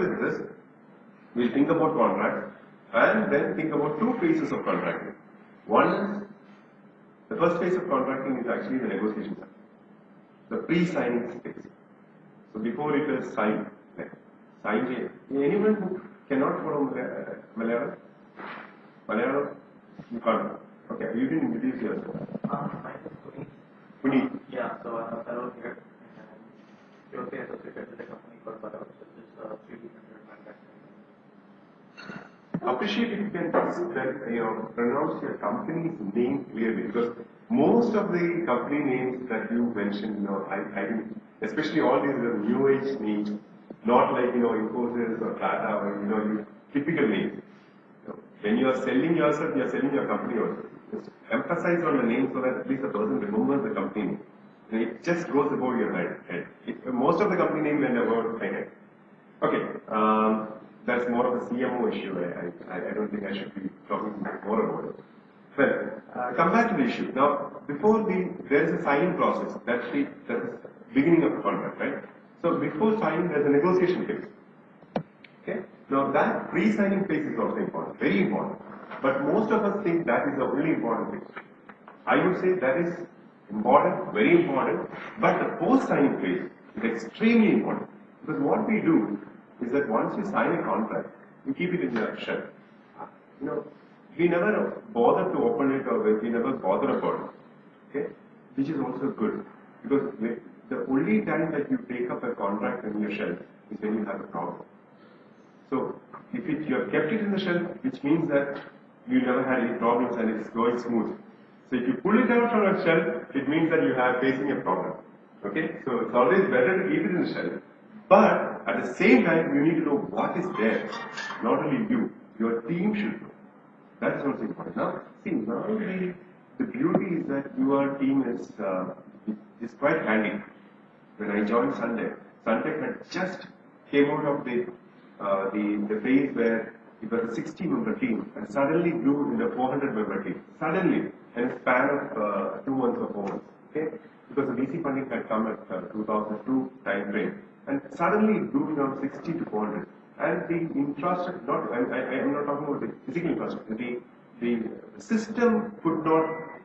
this, we'll think about contract and then think about two phases of contracting. One is, the first phase of contracting is actually the negotiation phase, the pre-signing phase. So before it is signed, like signed, anyone who cannot follow Malayalam? Malayalam? You can't. Okay, you didn't introduce yourself. My name is Puneet. Yeah, so I'm a fellow here. You're okay associated with a company called Bharat, which is 3D printed manufacturing. Appreciate if you can pronounce your company's name clearly, because most of the company names that you mentioned, I think, especially all these are new age names, not like Infosys or Tata or your typical names. When you are selling yourself, you are selling your company also. Just emphasize on the name so that at least the person remembers the company name. And it just goes above your head. Most of the company name went above my head. Okay, that's more of a CMO issue. I don't think I should be talking more about it. Well, come back to the issue. Now, there is a signing process. That's the beginning of the contract, right? So before signing, there's a negotiation phase. Okay? Now that pre-signing phase is also important, very important. But most of us think that is the only important phase. I would say that is important, very important, but the post-signing phase is extremely important. Because what we do is that once you sign a contract, you keep it in your shell. We never bother to open it, or we never bother about it. Okay? Which is also good. Because the only time that you take up a contract in your shell is when you have a problem. So, if you have kept it in the shell, which means that you never had any problems and it's going smooth. So, if you pull it out from a shell, it means that you are facing a problem. Okay? So, it's always better to keep it in the shell. But, at the same time, you need to know what is there. Not only you, your team should know. That is also important. Now, see, now the beauty is that your team is quite handy. When I joined Suntec had just came out of the phase where it was a 60-member team and suddenly grew into a 400-member team. Suddenly, in a span of 2 months or 4 months. Okay? Because the VC funding had come at 2002 time frame. And suddenly it grew from 60 to 400. And the infrastructure, I'm not talking about the physical infrastructure, the system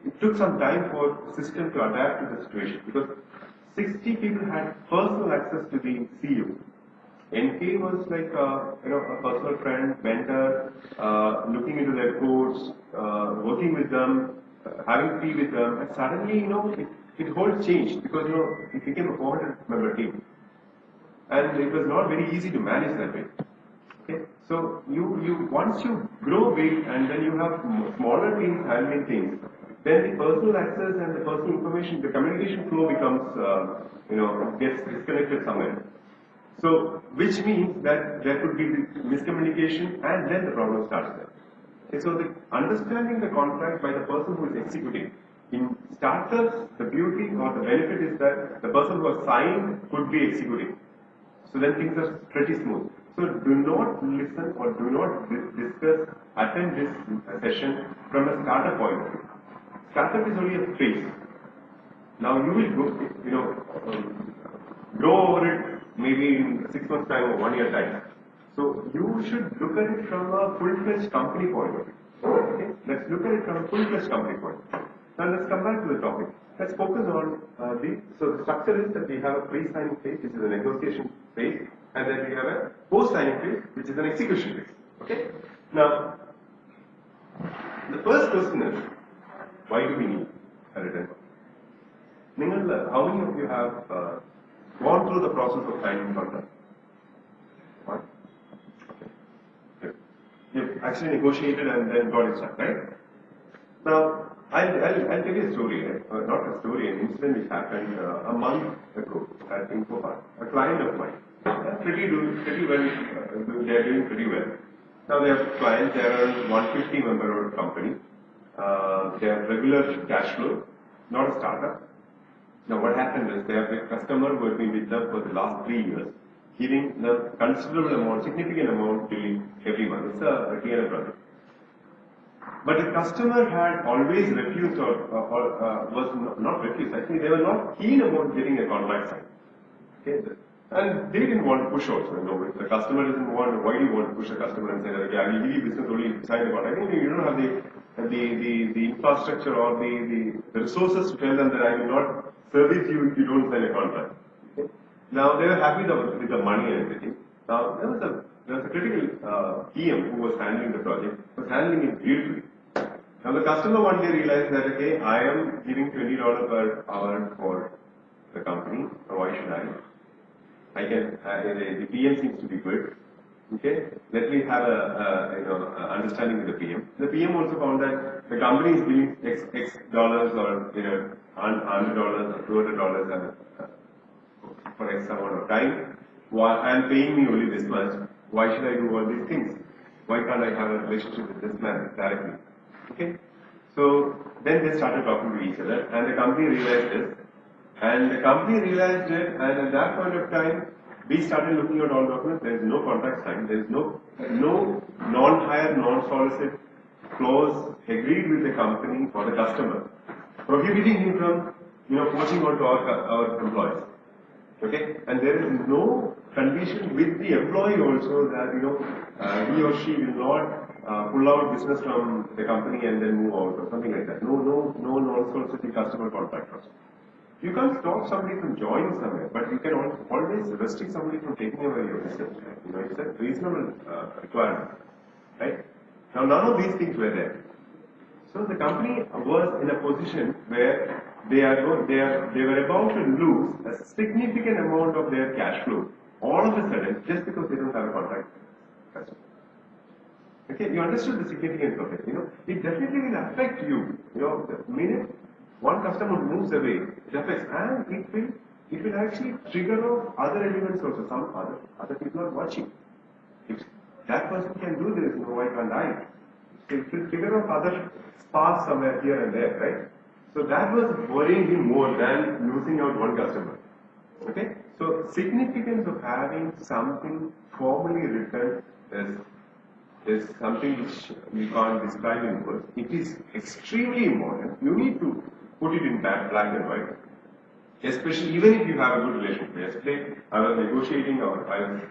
it took some time for the system to adapt to the situation. Because 60 people had personal access to the CEO. NK was like a personal friend, mentor, looking into their codes, working with them, having tea with them, and suddenly it whole changed because it became a 400-member team, and it was not very easy to manage that way. Okay, so once you grow big and then you have smaller teams handling things, then the personal access and the personal information, the communication flow becomes gets disconnected somewhere. So, which means that there could be miscommunication and then the problem starts there. Okay, so understanding the contract by the person who is executing. In startups, the beauty or the benefit is that the person who has signed could be executing. So then things are pretty smooth. So do not listen or do not attend this session from a startup point of view. Startup is only a phase. Now you will go over it maybe in 6 months time or 1 year time. So you should look at it from a full-fledged company point of view. Okay? Let's look at it from a full-fledged company point of view. Now let's come back to the topic. Let's focus on so the structure is that we have a pre-signing phase, which is a negotiation phase, and then we have a post-signing phase, which is an execution phase. Okay? Now, the first question is, why do we need a written contract? How many of you have gone through the process of signing contract? What? Okay. Good. You've actually negotiated and then got it signed, right? Now, I'll tell you a story, not a story, an incident which happened a month ago at Infopark. A client of mine, pretty well, they're doing pretty well. Now they have clients, they're a 150-member company. They have regular cash flow, not a startup. Now what happened is they have a customer who has been with them for the last 3 years, giving them considerable amount, significant amount billing every month. It's a TNF project. But the customer had always refused or was not refused. Actually, they were not keen about getting a contract signed. Okay? And they didn't want to push also, if the customer doesn't want, why do you want to push the customer and say that, okay, I will give you business only if you sign the contract. You don't have the infrastructure or the resources to tell them that I will not service you if you don't sign a contract. Okay? Now they were happy with the money and everything. Now there was a critical PM who was handling the project, was handling it beautifully. Now the customer one day realized that, okay, I am giving $20 per hour for the company, so why should I? I can, the PM seems to be good. Okay, let me have a understanding with the PM. The PM also found that the company is giving X dollars or $100 or $200 for X amount of time. And paying me only this much. Why should I do all these things? Why can't I have a relationship with this man directly? Okay, so then they started talking to each other, and the company realized this. And the company realized it, and at that point of time, we started looking at all documents. There is no contract signed. There is no non-hire, non-solicit clause agreed with the company or the customer, prohibiting him from, poaching onto our employees. Okay, and there is no condition with the employee also that he or she will not pull out business from the company and then move out or something like that. No non-soliciting customer contract also. You can't stop somebody from joining somewhere, but you can always restrict somebody from taking away your business. It's a reasonable requirement, right? Now, none of these things were there. So the company was in a position where they were about to lose a significant amount of their cash flow all of a sudden just because they don't have a contract customer. Okay, you understood the significance of it. It definitely will affect you. The minute one customer moves away, it affects, and it will actually trigger off other elements also. Some other people are watching. If that person can do this, why can't I? It will trigger off other sparks somewhere here and there, right? So that was worrying him more than losing out one customer. Okay? So significance of having something formally written is something which we can't describe in words. It is extremely important. You need to put it in black and white. Especially even if you have a good relationship. Yesterday, I was negotiating or I was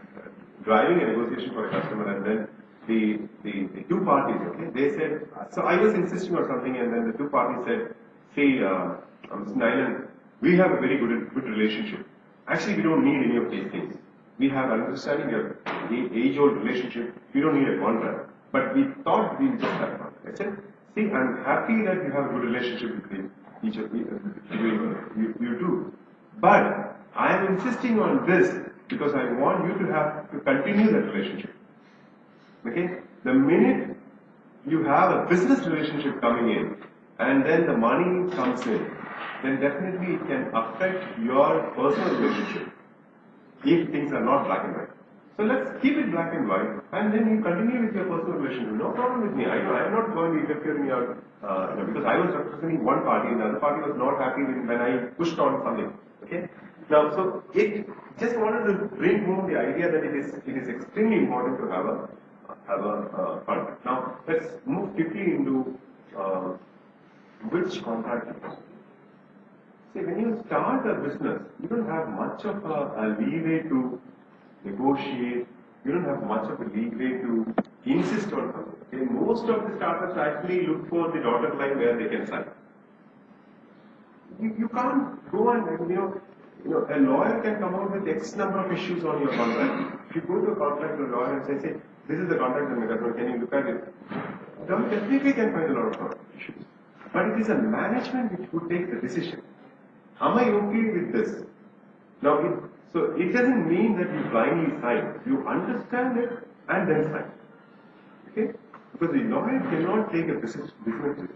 driving a negotiation for a customer, and then the two parties, okay, they said, so I was insisting on something, and then the two parties said, see, Mr. Nyland, we have a very good relationship. Actually, we don't need any of these things. We have understanding of age-old relationship. We don't need a contract. But we thought we just have a contract. I said, see, I'm happy that you have a good relationship between each of you two. But I am insisting on this because I want you to continue that relationship. Okay? The minute you have a business relationship coming in and then the money comes in, then definitely it can affect your personal relationship if things are not black and white. So let's keep it black and white, and then you continue with your personal relationship. No problem with me. I'm not going to interfere in your, because I was representing one party and the other party was not happy when I pushed on something. Okay. Now, so it just wanted to bring home the idea that it is extremely important to have a contract. Now, let's move quickly into which contract it is. See, when you start a business, you don't have much of a leeway to negotiate. You don't have much of a leeway to insist on something. Okay? Most of the startups actually look for the dotted line where they can sign. You can't go and a lawyer can come out with X number of issues on your contract. If you go to a contract to a lawyer and say, this is the contract and the customer, can you look at it? The lawyer definitely can find a lot of issues. But it is a management which would take the decision. Am I okay with this? Now, so it doesn't mean that you blindly sign. You understand it and then sign. Okay? Because the lawyer cannot take a business decision.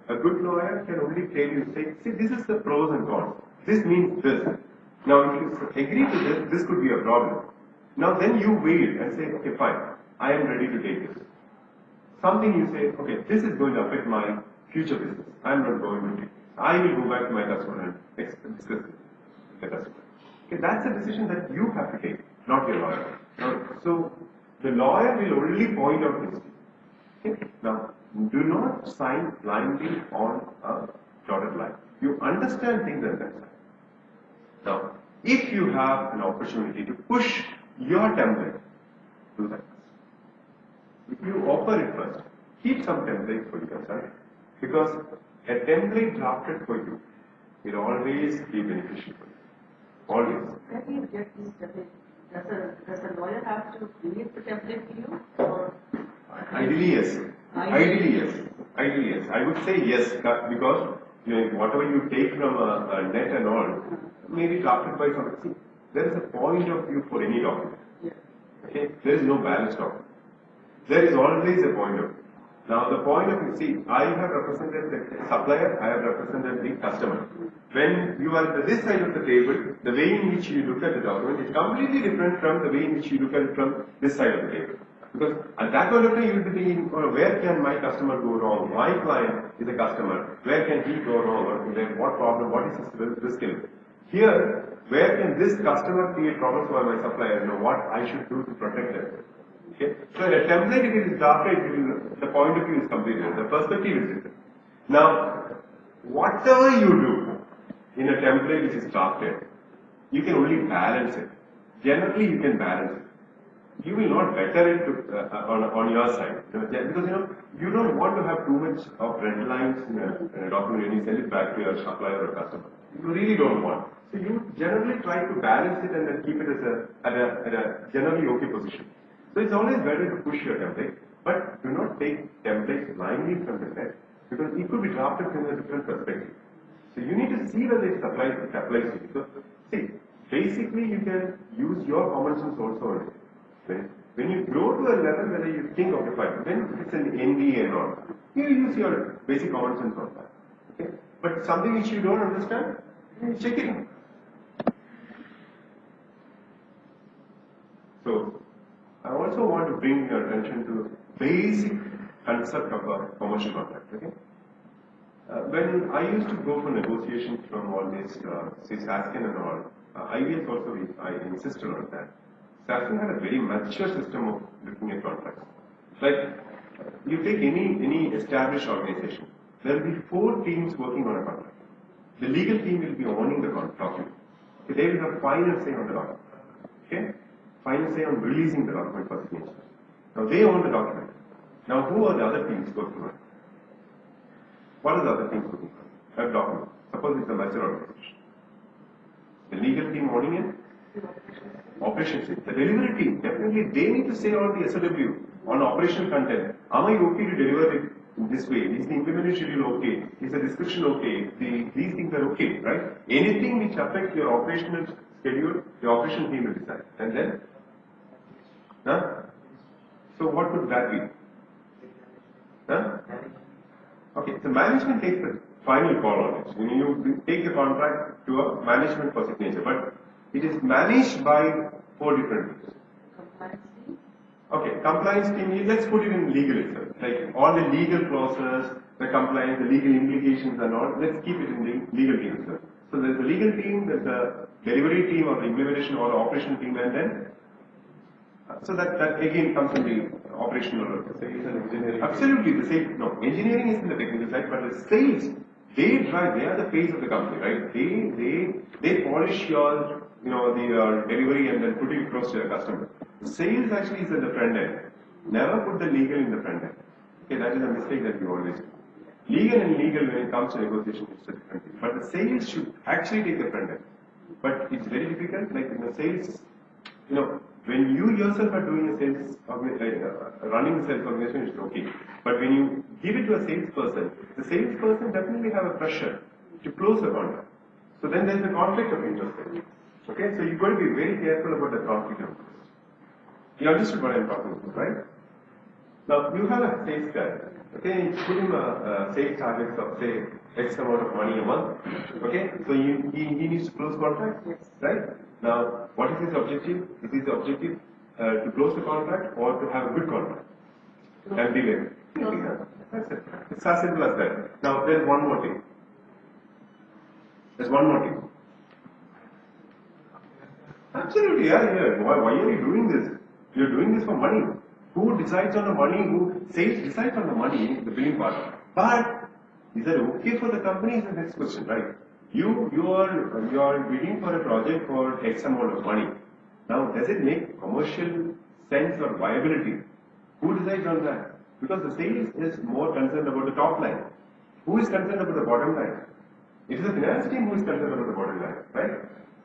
A good lawyer can only tell you, say, see, this is the pros and cons. This means this. Now, if you agree to this, this could be a problem. Now, then you wait and say, okay, fine, I am ready to take this. Something you say, okay, this is going to affect my future business. I am not going to take it. I will go back to my customer and discuss it with the customer. Okay, that's a decision that you have to take, not your lawyer. Now, so the lawyer will only point out this. Okay? Now, do not sign blindly on a dotted line. You understand things and then sign. Now, if you have an opportunity to push your template to that. If you offer it first, keep some template for yourself, because a template drafted for you will always be beneficial for you. Always. Where do you get these templates? Does a lawyer have to create the template for you? Or Ideally, yes. Ideally, yes. Ideally, yes. I would say yes, because whatever you take from a net and all, may be drafted by somebody. See, there is a point of view for any document. yeah. Okay? There is no balanced document. There is always a point of view. Now, the point of view, see, I have represented the supplier, I have represented the customer. When you are at this side of the table, the way in which you look at the document is completely different from the way in which you look at it from this side of the table. Because at that point of time, you will be thinking, oh, where can my customer go wrong? My client is a customer. Where can he go wrong? Or what problem? What is his risk? Here, where can this customer create problems for my supplier? What I should do to protect them? Okay? So in a template, if it is drafted, the point of view is completely different. The perspective is different. Now, whatever you do in a template which is drafted, you can only balance it. Generally, you can balance it. You will not better it on your side, because you don't want to have too much of red lines in a document when you send it back to your supplier or customer. You really don't want. So you generally try to balance it and then keep it as at a generally okay position. So it's always better to push your template, but do not take templates blindly from the net, because it could be drafted from a different perspective. So you need to see whether it applies to you. So see, basically you can use your common sense also on it. When you grow to a level where you think of the file, then it's an NDA and all. You use your basic common sense on that. Okay? But something which you don't understand, you check it out. So I also want to bring your attention to basic concept of a commercial contract. Okay? When I used to go for negotiations from all this, say Saskin and all, IBS also, I insisted on that. Saskin had a very mature system of looking at contracts. Like, you take any established organization, there will be 4 teams working on a contract. The legal team will be owning the document. Okay, they will have final say on the document. Okay? Final say on releasing the document for signature. Now they own the document. Now who are the other teams working on it? What are the other teams working on? That document. Suppose it's a mature organization. The legal team owning it. Operations team. The delivery team, definitely they need to say on the SOW, on operational content, am I okay to deliver it in this way? Is the implementation schedule okay? Is the description okay? These things are okay, right? Anything which affects your operational schedule, the operation team will decide. And then? So what would that be? Okay, so management takes the final call on it. You take the contract to a management for signature, but it is managed by 4 different teams. Compliance team? Okay, compliance team, let's put it in legal itself. Like all the legal process, the compliance, the legal implications and all, let's keep it in the legal team itself. So there's a legal team, there's a delivery team or the implementation or the operational team, and then so that again comes in the operational. Sales and engineering. Absolutely, the same. No, engineering is in the technical side, but the sales, they drive. They are the face of the company, right? They polish your the delivery and then put it across to your customer. Sales actually is at the front end. Never put the legal in the front end. Okay, that is a mistake that we always do. Legal and legal when it comes to negotiation is a different thing. But the sales should actually take the front end. But it's very difficult. Like in the sales, when you yourself are doing a sales, running a sales organization, it's okay. But when you give it to a salesperson, the salesperson definitely have a pressure to close the contract. So then there is a conflict of interest. Okay, so you've got to be very careful about the conflict of interest. You understood what I'm talking about, right? Now you have a sales guy. Okay, you put him a sales target of say X amount of money a month. Okay, so he needs to close contract, right? Now, what is his objective? Is his objective to close the contract or to have a good contract and delay? That's it. It's as simple as that. Now, there's one more thing. There's one more thing. Absolutely, yeah. Why are you doing this? You're doing this for money. Who decides on the money? Who decides on the money? The billing part. But is that okay for the company? Is the next question, right? you are bidding for a project for X amount of money. Now, does it make commercial sense or viability? Who decides on that? Because the sales is more concerned about the top line. Who is concerned about the bottom line? It is the finance team who is concerned about the bottom line, right?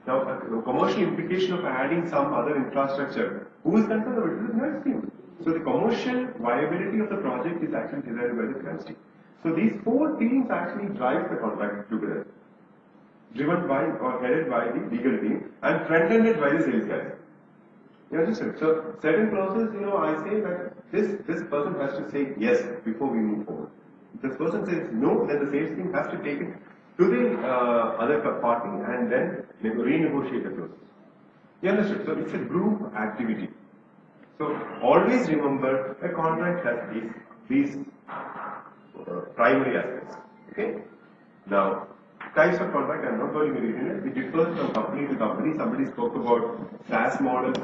Now, the commercial implication of adding some other infrastructure, who is concerned about it? It is the finance team. So the commercial viability of the project is actually decided by the finance team. So these four teams actually drive the contract together, driven by or headed by the legal team and front-ended by the sales guys. You understand? So certain clauses, I say that this person has to say yes before we move forward. If this person says no, then the sales team has to take it to the other party and then renegotiate the clauses. You understand? So it's a group activity. So always remember a contract has these primary aspects. Okay? Now, types of contract, I'm not going to read it. It differs from company to company. Somebody spoke about SaaS model,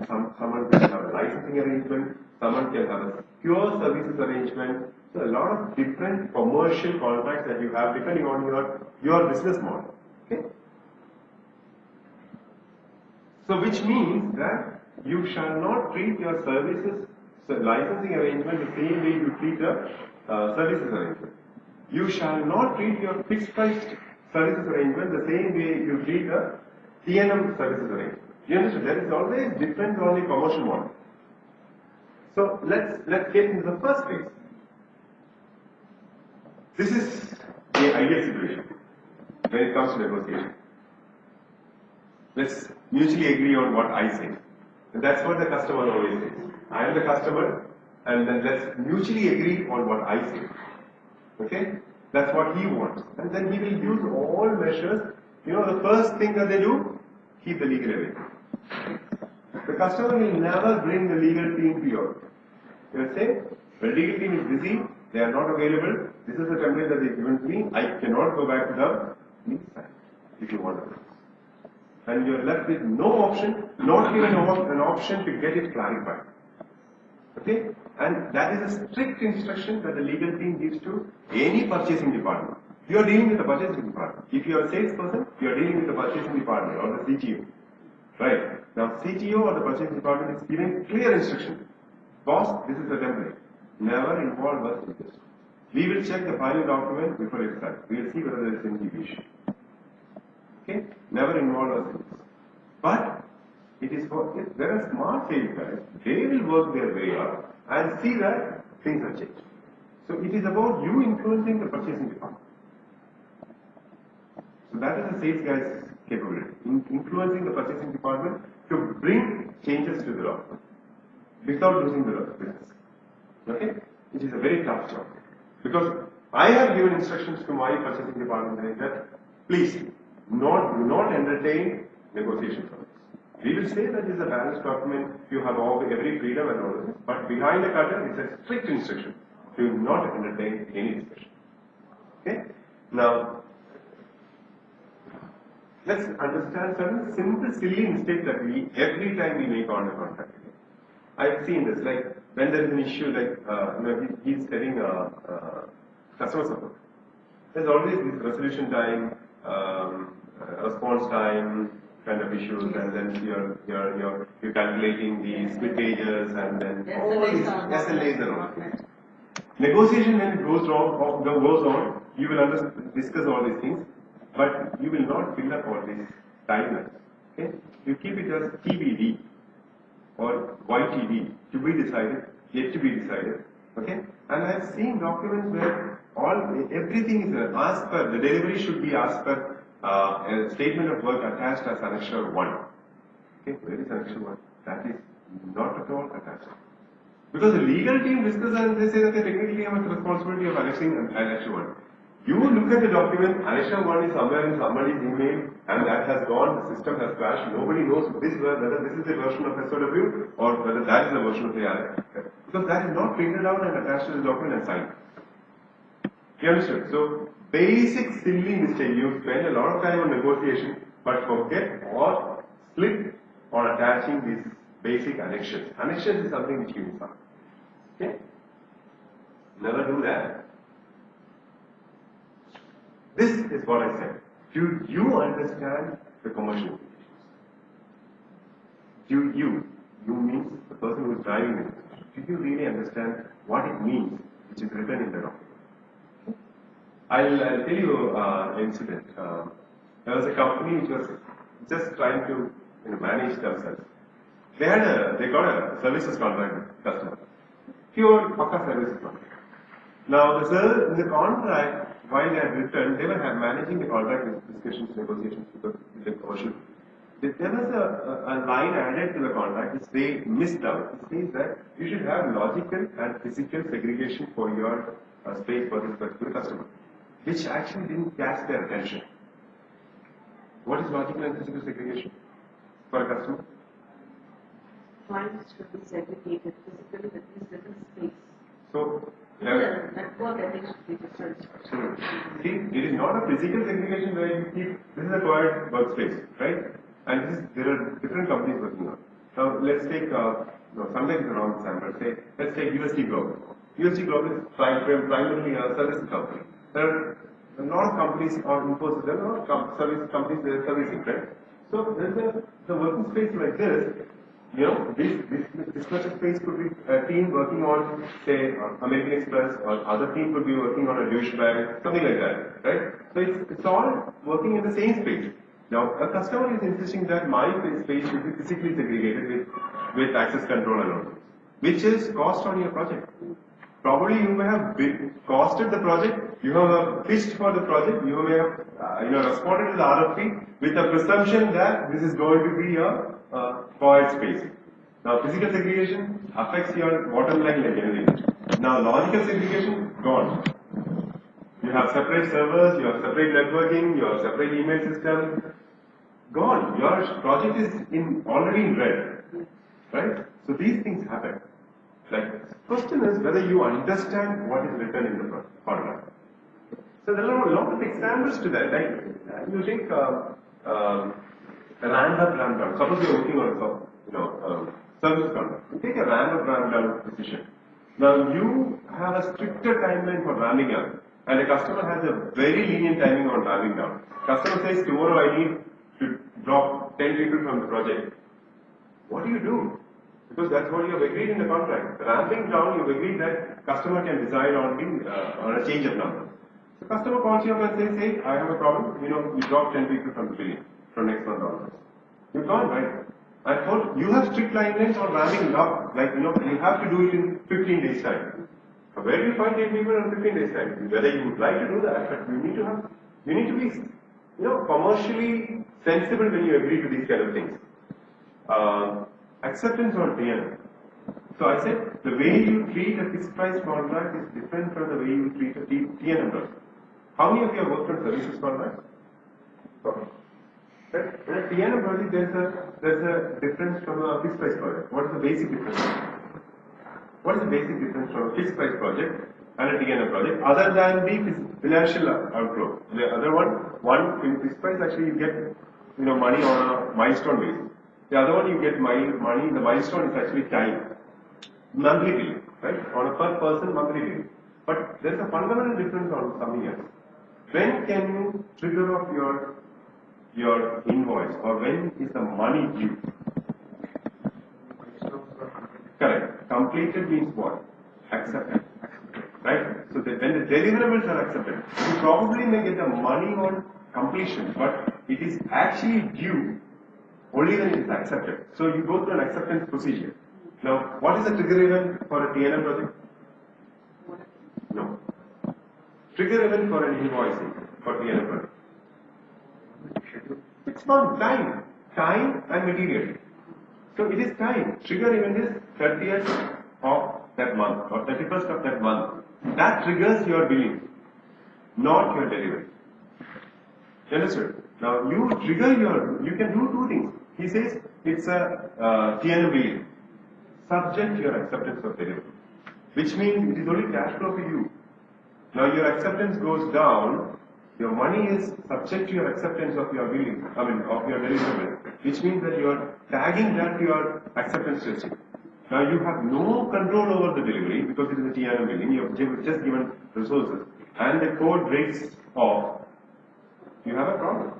someone can have a licensing arrangement, someone can have a pure services arrangement. So a lot of different commercial contracts that you have depending on your business model. Okay? So which means that you shall not treat your services licensing arrangement the same way you treat a services arrangement. You shall not treat your fixed price services arrangement the same way you treat a T&M services arrangement. You understand? There is always difference on the commercial model. So let's get into the first phase. This is the ideal situation when it comes to negotiation. Let's mutually agree on what I say. And that's what the customer always says. I am the customer, and then let's mutually agree on what I say. Okay? That's what he wants. And then he will use all measures. The first thing that they do, keep the legal away. The customer will never bring the legal team to you. They will say, the legal team is busy, they are not available, this is the template that they've given to me, I cannot go back to them, please sign if you want to. And you are left with no option, not even an option to get it clarified. Okay? And that is a strict instruction that the legal team gives to any purchasing department. You are dealing with the purchasing department. If you are a salesperson, you are dealing with the purchasing department or the CTO. Right? Now, CTO or the purchasing department is giving clear instruction. Boss, this is the template. Never involve us in this. We will check the final document before it's signed. We will see whether there is any deviation. Okay? Never involve us in this. But it is for if there are smart sales guys, they will work their way up and see that things are changed. So it is about you influencing the purchasing department. So that is the sales guy's capability, influencing the purchasing department to bring changes to the law without losing the business. Okay? Which is a very tough job. Because I have given instructions to my purchasing department that please do not entertain negotiation for this. We will say that it is a balanced document, you have every freedom and all this, but behind the curtain it's a strict instruction to not entertain any discussion. Okay? Now, let's understand certain simple, silly mistakes that every time we make on a contract. I've seen this, like when there is an issue, like he's telling customer support. There's always this resolution time, response time kind of issues, and then you're calculating the slipages, and then all these SLAs and all. Negotiation when it goes on, you will discuss all these things, but you will not fill up all these timelines. Okay? You keep it as TBD or YTD, to be decided, yet to be decided. Okay? And I've seen documents where everything is as per, the delivery should be as per a statement of work attached as Annexure 1. Okay? Where is Annexure 1? That is not at all attached. Because the legal team discusses and they say that they technically have a responsibility of annexing Annexure 1. You look at the document, Annexure 1 is somewhere in somebody's email, and that has gone, the system has crashed, nobody knows whether this is the version of SOW or whether that is the version of the ARF. Because that is not printed out and attached to the document and signed. You understand? So, basic silly mistake, you spend a lot of time on negotiation, but forget or slip on attaching these basic annexures. Annexures is something which you miss out. Okay? Never do that. This is what I said. Do you understand the commercial implications? You means the person who is driving it. Do you really understand what it means, which is written in the document? I'll tell you an incident. There was a company which was just trying to manage themselves. They got a services contract with customer. Pure Pakka services contract. Now in the contract, while they had written, they were managing the contract discussions, negotiations with the commercial. There was a line added to the contract which they missed out. It says that you should have logical and physical segregation for your space for this particular customer, which actually didn't catch their attention. What is logical and physical segregation for a customer? Clients should be segregated physically, that means different space. So, The network, I think, should be different. see, it is not a physical segregation where you keep, this is a quiet workspace, right? And there are different companies working on. Now, let's take, sometimes it's a wrong example. Let's take UST Global. UST Global is primarily a service company. There are a lot of companies are imposed, there are service companies they are servicing, right? So, the working space like this, this much of space could be a team working on, say, American Express, or other team could be working on a douchebag, something like that, right? So it's all working in the same space. Now, a customer is insisting that my space should be physically segregated with access control and all, which is cost on your project. Probably you may have costed the project, you have pitched for the project, you may have responded to the RFP with a presumption that this is going to be a quiet space. Now, physical segregation affects your bottom line like anything. Now, logical segregation, gone. You have separate servers, you have separate networking, you have separate email system, gone. Your project is already in red, right? So these things happen. Like, question is whether you understand what is written in the contract. So there are a lot of examples to that. Like, you take ramp up, ramp down. Suppose you're working on a service contract. You take a ramp up, ramp down decision. Now you have a stricter timeline for ramping up, and the customer has a very lenient timing on ramping down. Customer says tomorrow I need to drop 10 people from the project. What do? Because that's what you have agreed in the contract. Ramping down, you have agreed that customer can decide on a change of number. So customer calls you up and says, hey, I have a problem. You drop 10 people from the billing from next month onwards. You can't, right? I thought you have strict guidelines on ramping up. Like, you have to do it in 15 days time. So where do you find 10 people in 15 days time? Whether you would like to do that, but you need to be, commercially sensible when you agree to these kind of things. Acceptance on TNM. So I said the way you treat a fixed price contract is different from the way you treat a TNM project. How many of you have worked on services contracts? Okay. In a TNM project, there's a difference from a fixed price project. What is the basic difference? What is the basic difference from a fixed price project and a TNM project, other than the financial outflow? The other one in fixed price actually you get money on a milestone basis. The other one you get money, the milestone is actually time. Monthly billing, right? On a per person monthly billing. But there's a fundamental difference on something else. When can you trigger off your invoice, or when is the money due? Correct. Completed means what? Accepted. Right? So when the deliverables are accepted, you probably may get the money on completion, but it is actually due only when it is accepted. So you go through an acceptance procedure. Now, what is the trigger event for a TNM project? No. Trigger event for an invoicing for TNM project. It's not time. Time and material. So it is time. Trigger event is 30th of that month or 31st of that month. That triggers your billing, not your delivery. You understood? Now you can do two things. He says it's a TNM billing, subject to your acceptance of delivery, which means it is only cash flow for you. Now your acceptance goes down, your money is subject to your acceptance of your billing, of your deliverable, which means that you are tagging that to your acceptance testing. Now you have no control over the delivery because it is a TNM billing, you have just given resources, and the code breaks off you have a problem.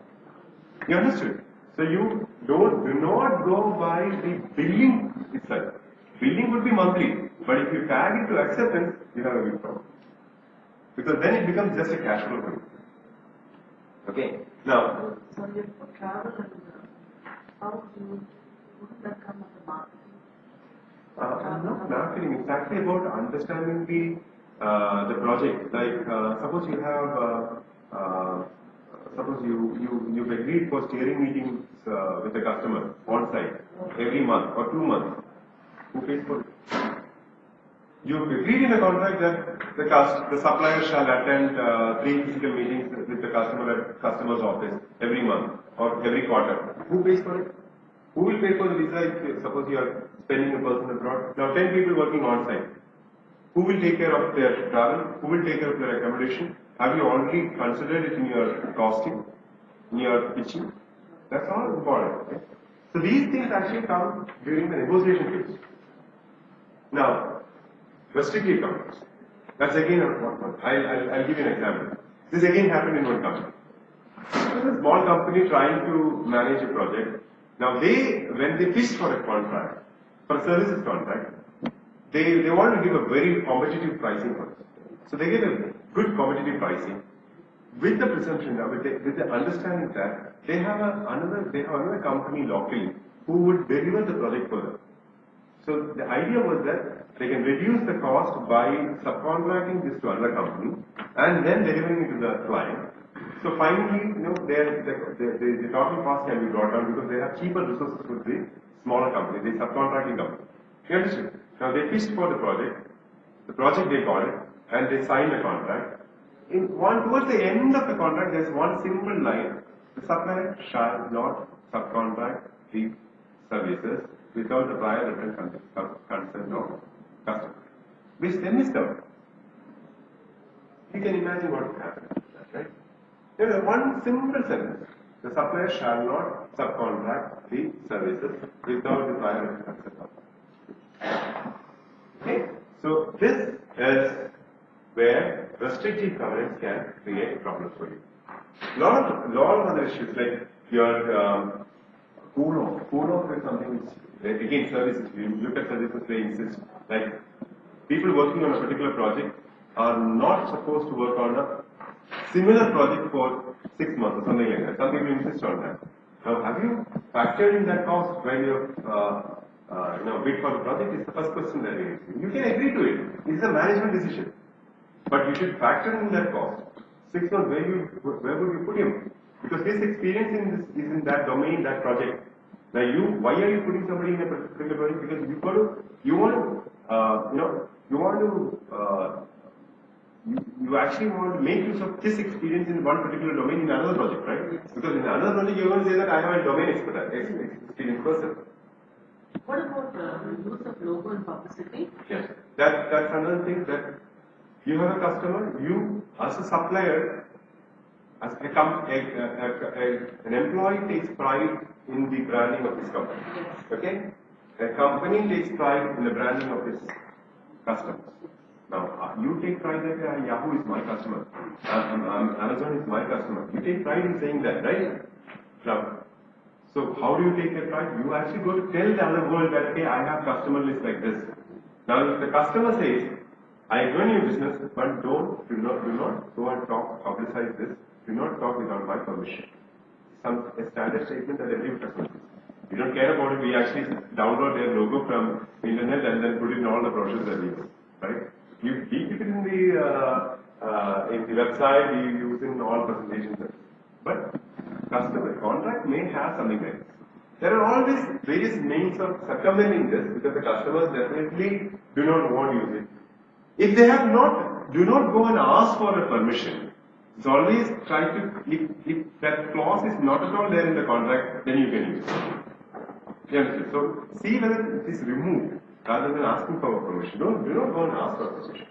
You understood? So you do not go by the billing itself. Billing would be monthly, but if you tag it to acceptance, you have a big problem. Because then it becomes just a cash flow thing. Okay. Now, So you for travel and how wouldn't that come as a marketing? not marketing. It's actually about understanding the project. Like suppose you have suppose you've agreed for steering meetings with the customer on site every month or 2 months. Who pays for it? You've agreed in the contract that the supplier shall attend 3 physical meetings with the customer at customer's office every month or every quarter. Who pays for it? Who will pay for the visa if suppose you are spending a person abroad? Now 10 people working on site. Who will take care of their travel? Who will take care of their accommodation? Have you already considered it in your costing, in your pitching? That's all important. Right? So these things actually come during the negotiation phase. Now, restrictive covenants. That's again one. I'll give you an example. This again happened in one company. There was a small company trying to manage a project. Now when they pitched for a contract, for a services contract, they wanted to give a very competitive pricing for it. So they gave a good competitive pricing with the presumption, with the understanding that they have another company locally who would deliver the project for them. So the idea was that they can reduce the cost by subcontracting this to another company and then delivering it to the client. So finally, the total cost can be brought down because they have cheaper resources with the smaller company, the subcontracting company. You understand? Now they pitched for the project they got it, and they signed the contract. Towards the end of the contract, there's one simple line: the supplier shall not subcontract the services without the prior written consent of customer. Which then is done. You can imagine what would happen, right? There is one simple sentence: the supplier shall not subcontract the services without the prior written consent of customer. Okay, so this is where restrictive covenants can create problems for you. Lot of other issues like your cool-off is something which, again, services. You look at services, they insist, like people working on a particular project are not supposed to work on a similar project for 6 months or something like that. Some people insist on that. Now, have you factored in that cost when you bid for the project? Is the first question that you can agree to it. It's a management decision. But you should factor in that cost. 6 months, where would you put him? Because his experience is in that domain, that project. Now why are you putting somebody in a particular project? Because you actually want to make use of this experience in one particular domain in another project, right? Because in another project you're going to say that I have a domain experience person. What about the use of logo and publicity? Yes, that's another thing that you have a customer, you as a supplier, as an employee takes pride in the branding of his company. Okay? A company takes pride in the branding of its customers. Now, you take pride that Yahoo is my customer, Amazon is my customer. You take pride in saying that, right? Now, so how do you take that pride? You actually go to tell the other world that, hey, I have customer list like this. Now, if the customer says, I run your business, but do not go and publicize this. Do not talk without my permission. A standard statement that every customer says. We don't care about it. We actually download their logo from internet and then put it in all the brochures that we do. Right? You keep it in the website. We use it in all presentations. But customer contract may have something like this. There are always various means of circumventing this because the customers definitely do not want to use it. If they have not, do not go and ask for a permission. It's always try to, if that clause is not at all there in the contract, then you can use it. Yeah, so see whether it is removed rather than asking for a permission. Do not go and ask for a permission.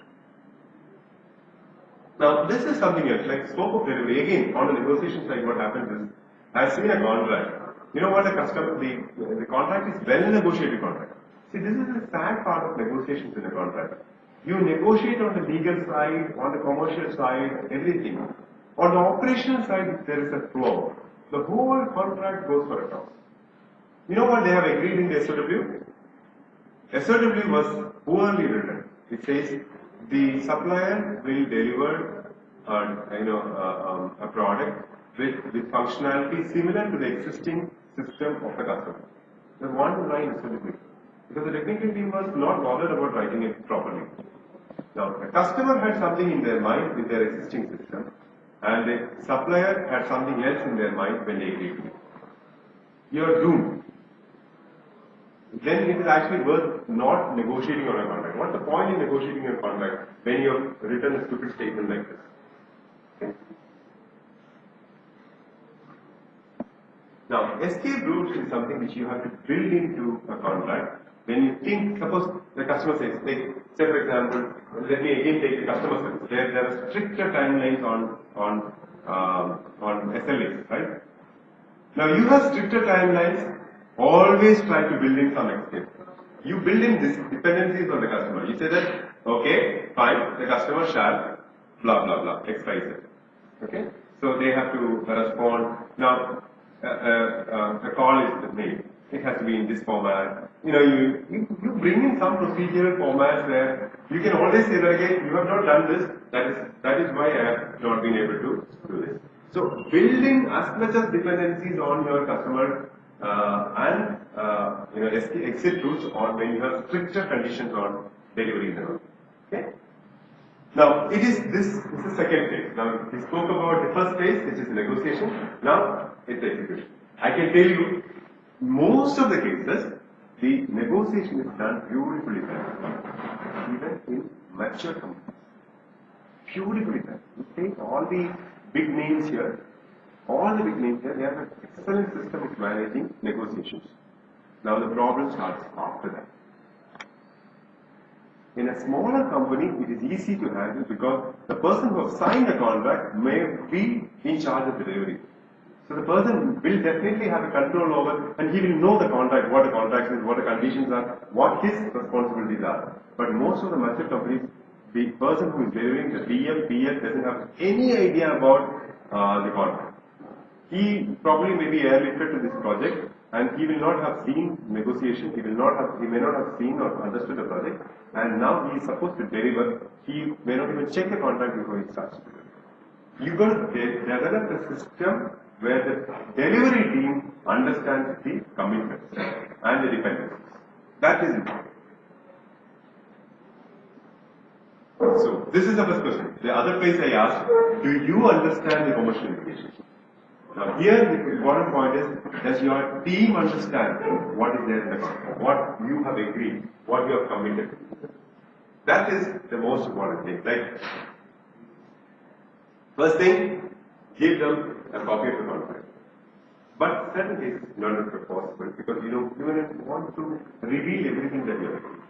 Now, this is something else, like scope of delivery. Again, on the negotiation side, what happens is, I've seen a contract. You know what the contract is well negotiated contract. See, this is the sad part of negotiations in a contract. You negotiate on the legal side, on the commercial side, everything. On the operational side, if there is a flaw, the whole contract goes for a toss. You know what they have agreed in the SOW? SOW was poorly written. It says the supplier will deliver a product with functionality similar to the existing system of the customer. The one line SOW. Because the technical team was not bothered about writing it properly. Now, the customer had something in their mind with their existing system, and the supplier had something else in their mind when they agreed to it. You are doomed. Then it is actually worth not negotiating on a contract. What's the point in negotiating a contract when you have written a stupid statement like this? Okay. Now, escape routes is something which you have to build into a contract. When you think, suppose the customer says, say for example, let me again take the customer service. There are stricter timelines on SLAs, right? Now you have stricter timelines. Always try to build in some escape. You build in these dependencies on the customer. You say that, okay, fine, the customer shall blah blah blah, X, Y, Z. Okay? So they have to respond. Now, the call is made. It has to be in this format. You know, you bring in some procedural formats where you can always say that, okay, you have not done this. That is why I have not been able to do this. So building as much as dependencies on your customer exit routes, or when you have stricter conditions on delivery. Okay. Now it is this is the second phase. Now we spoke about the first phase, which is negotiation. Now it's execution. I can tell you, most of the cases, the negotiation is done beautifully done, even in mature companies. Beautifully done. You take all the big names here. All the big names here, they have an excellent system of managing negotiations. Now the problem starts after that. In a smaller company, it is easy to handle because the person who has signed the contract may be in charge of the delivery. So the person will definitely have a control over, and he will know the contract, what the contract is, what the conditions are, what his responsibilities are. But most of the mature companies, the person who is delivering, the PM, doesn't have any idea about the contract. He probably may be airlifted to this project, and he will not have seen negotiation. He may not have seen or understood the project, and now he is supposed to deliver. He may not even check the contract before he starts. You got to develop a system where the delivery team understands the commitments and the dependencies. That is important. So this is the first question. The other phase I asked: do you understand the commercial implications? Now here the important point is, does your team understand what is their message, what you have agreed, what you have committed? That is the most important thing. Like, first thing, give them a copy of the contract. But certain cases not possible because you may not want to reveal everything that you have agreed.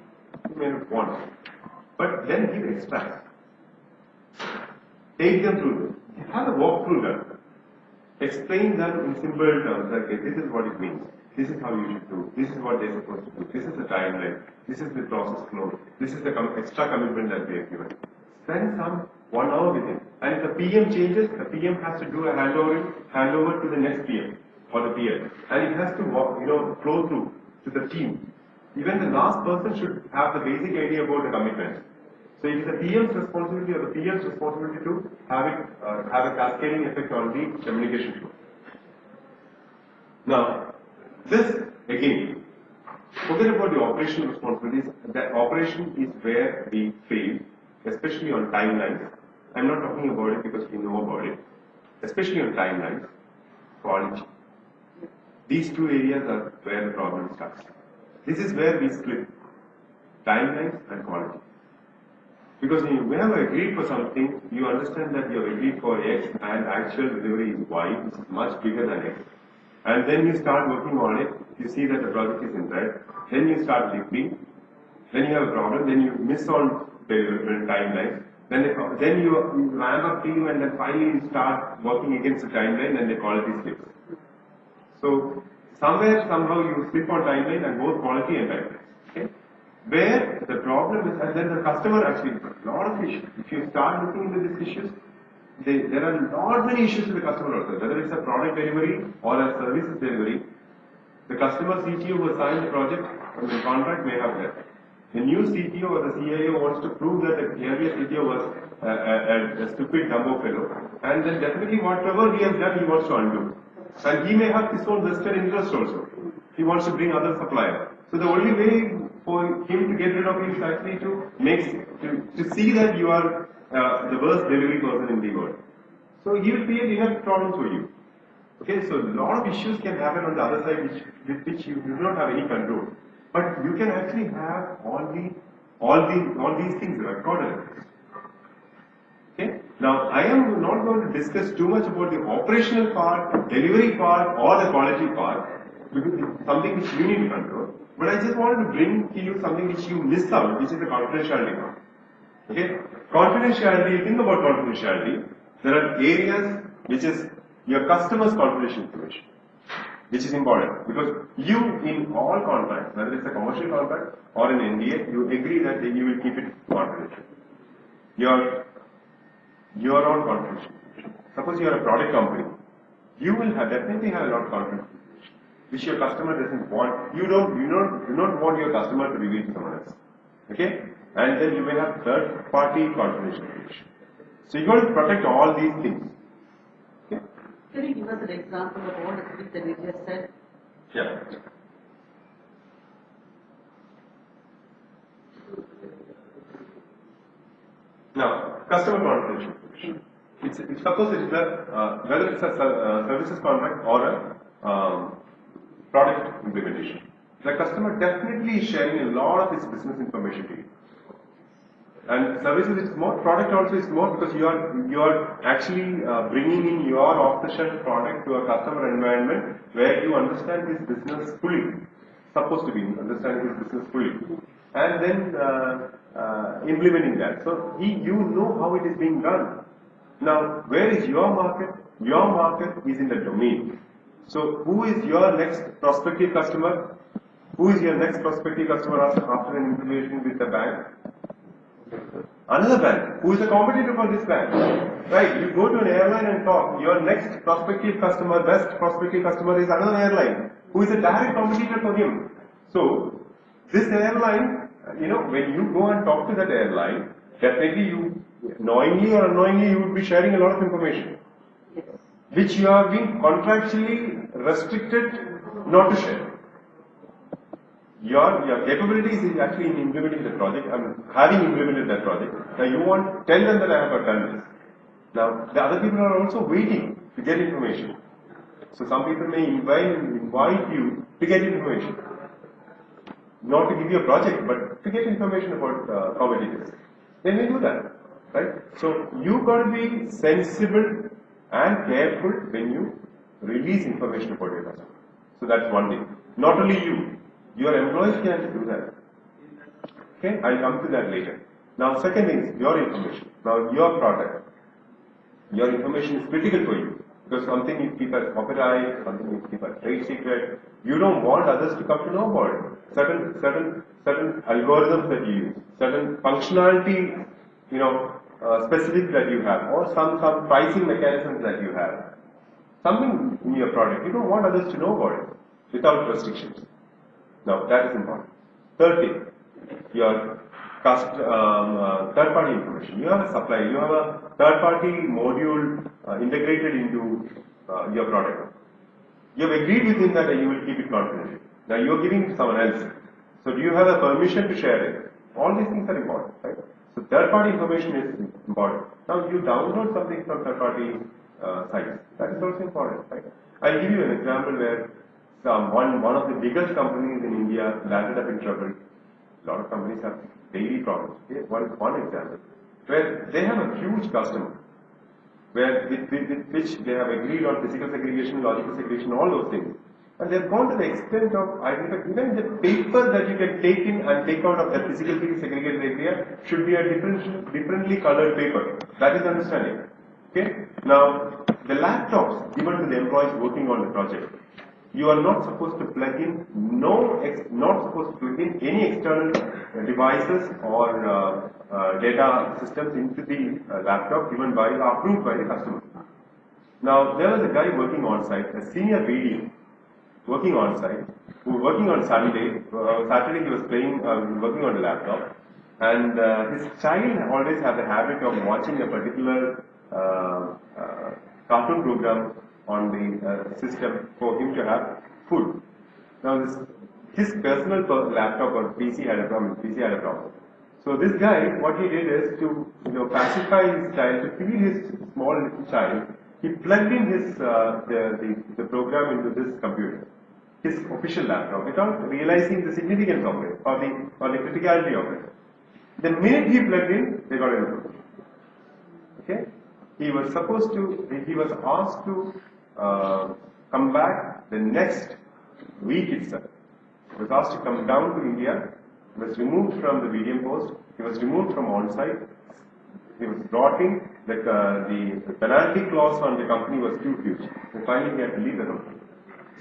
You may not want to. But then give extracts. Take them through this. Have a walkthrough done. Explain them in simple terms, like this is what it means, this is how you should do, this is what they're supposed to do, this is the timeline, this is the process flow, this is the extra commitment that they have given. Spend some 1 hour with him. And if the PM changes, the PM has to do a handover to the next PM or the PM. And it has to flow through to the team. Even the last person should have the basic idea about the commitments. So it is the PM's responsibility or the PM's responsibility to have a cascading effect on the communication flow. Now, this again, forget about the operational responsibilities. The operation is where we fail, especially on timelines. I'm not talking about it because we know about it. Especially on timelines, quality. These two areas are where the problem starts. This is where we split timelines and quality. Because when you have agreed for something, you understand that you have agreed for X and actual delivery is Y, which is much bigger than X. And then you start working on it, you see that the project is in red, then you start leaking, then you have a problem, then you miss on the timeline, then you ramp up team and then finally you start working against the timeline and the quality slips. So somehow you slip on timeline and both quality and timeline. Okay? Where the problem is, and then the customer actually, a lot of issues. If you start looking into these issues, there are not many issues with the customer also, whether it's a product delivery or a services delivery. The customer CTO who signed the project or the contract may have left. The new CTO or the CIO wants to prove that the earlier CTO was a stupid dumbo fellow, and then definitely whatever he has done, he wants to undo. And he may have his own vested interest also. He wants to bring other suppliers. So the only way for him to get rid of you is actually to see that you are the worst delivery person in the world. So he will create enough problems for you. Okay, so a lot of issues can happen on the other side with which you do not have any control. But you can actually have all these things recorded. Okay? Now I am not going to discuss too much about the operational part, delivery part, or the quality part, because it's something which you need to control. But I just wanted to bring to you something which you miss out, which is the confidentiality part. Okay? Confidentiality, think about confidentiality. There are areas which is your customer's confidential information, which is important, because you in all contracts, whether it's a commercial contract or an NDA, you agree that you will keep it confidential. Your own confidential information. Suppose you are a product company, you will definitely have a lot of confidential information, which your customer doesn't want. You don't want your customer to reveal to someone else. Okay? And then you may have third-party confidential information. So you got to protect all these things. Okay? Can you give us an example of all the things that you just said? Yeah. Now, customer confidential information. Suppose it is whether it's a services contract or a product implementation. The customer definitely is sharing a lot of his business information to you. And services is more, product also is more, because you are actually bringing in your off-the-shelf product to a customer environment where you understand his business fully. Supposed to be understanding his business fully, and then implementing that. So you know how it is being done. Now, where is your market? Your market is in the domain. So who is your next prospective customer? Who is your next prospective customer after an implementation with the bank? Another bank. Who is a competitor for this bank? Right, you go to an airline and talk. Your next prospective customer, best prospective customer is another airline, who is a direct competitor for him. So, this airline, when you go and talk to that airline, definitely you, knowingly or unknowingly, you would be sharing a lot of information, which you are being contractually restricted not to share. Your capabilities is actually in implementing the project and having implemented that project. Now you want to tell them that I have done this. Now the other people are also waiting to get information. So some people may invite you to get information. Not to give you a project, but to get information about competitors. Then we do that. Right? So you got to be sensible and careful when you release information about your customer. So that's one thing. Not only you. Your employees can do that. Okay, I'll come to that later. Now, second thing is your information. Now, your product. Your information is critical for you, because something you keep as copyright, something you keep as trade secret. You don't want others to come to know about it. Certain algorithms that you use, certain functionality, specific that you have, or some pricing mechanisms that you have. Something in your product, you don't want others to know about it without restrictions. Now, that is important. Third thing, your third-party information. You have a supplier, you have a third-party module integrated into your product. You have agreed with him that you will keep it confidential. Now, you are giving it to someone else. So, do you have a permission to share it? All these things are important, right? So, third-party information is important. Now, you download something from third-party sites. That is also important, right? I'll give you an example where one of the biggest companies in India landed up in trouble. A lot of companies have daily problems. Okay? One example, where they have a huge customer, where with which they have agreed on physical segregation, logical segregation, all those things. And they've gone to the extent of, even the paper that you can take in and take out of that physically segregated area should be a differently colored paper. That is understanding. Okay? Now, the laptops given to the employees working on the project, you are not supposed to plug in, not supposed to plug in any external devices or data systems into the laptop given by, approved by the customer. Now, there was a guy working on site, a senior BD, working on site, who was working on Sunday. Saturday he was playing, working on a laptop, and his child always had the habit of watching a particular cartoon program on the system for him to have food. Now, his personal laptop or PC had a problem. So this guy, what he did is to pacify his child, to feed his small little child. He plugged in his the program into this computer, his official laptop, without realizing the significance of it or the criticality of it. The minute he plugged in, they got an okay. He was asked to come back the next week itself. He was asked to come down to India. He was removed from the BDM post. He was removed from on-site. He was brought in. The penalty clause on the company was too huge. So finally, he had to leave the company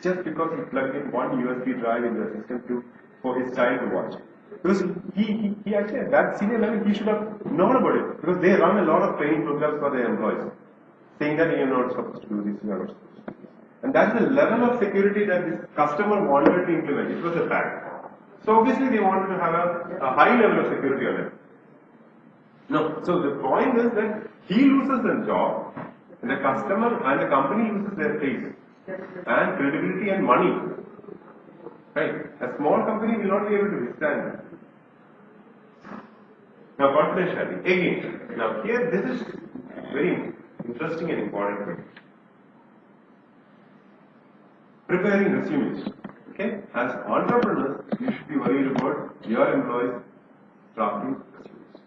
just because he plugged in one USB drive in the system for his child to watch. Because he actually at that senior level he should have known about it, because they run a lot of training programs for their employees, saying that you're not supposed to do this, you're not supposed to do this. And that's the level of security that this customer wanted to implement. It was a fact. So obviously they wanted to have a high level of security on it. No. So the point is that he loses the job, and the customer and the company loses their faith and credibility and money. Right? A small company will not be able to withstand that. Now, confidentiality. Again, now here this is very interesting and important thing. Preparing resumes. Okay? As entrepreneurs, you should be worried about your employees drafting resumes.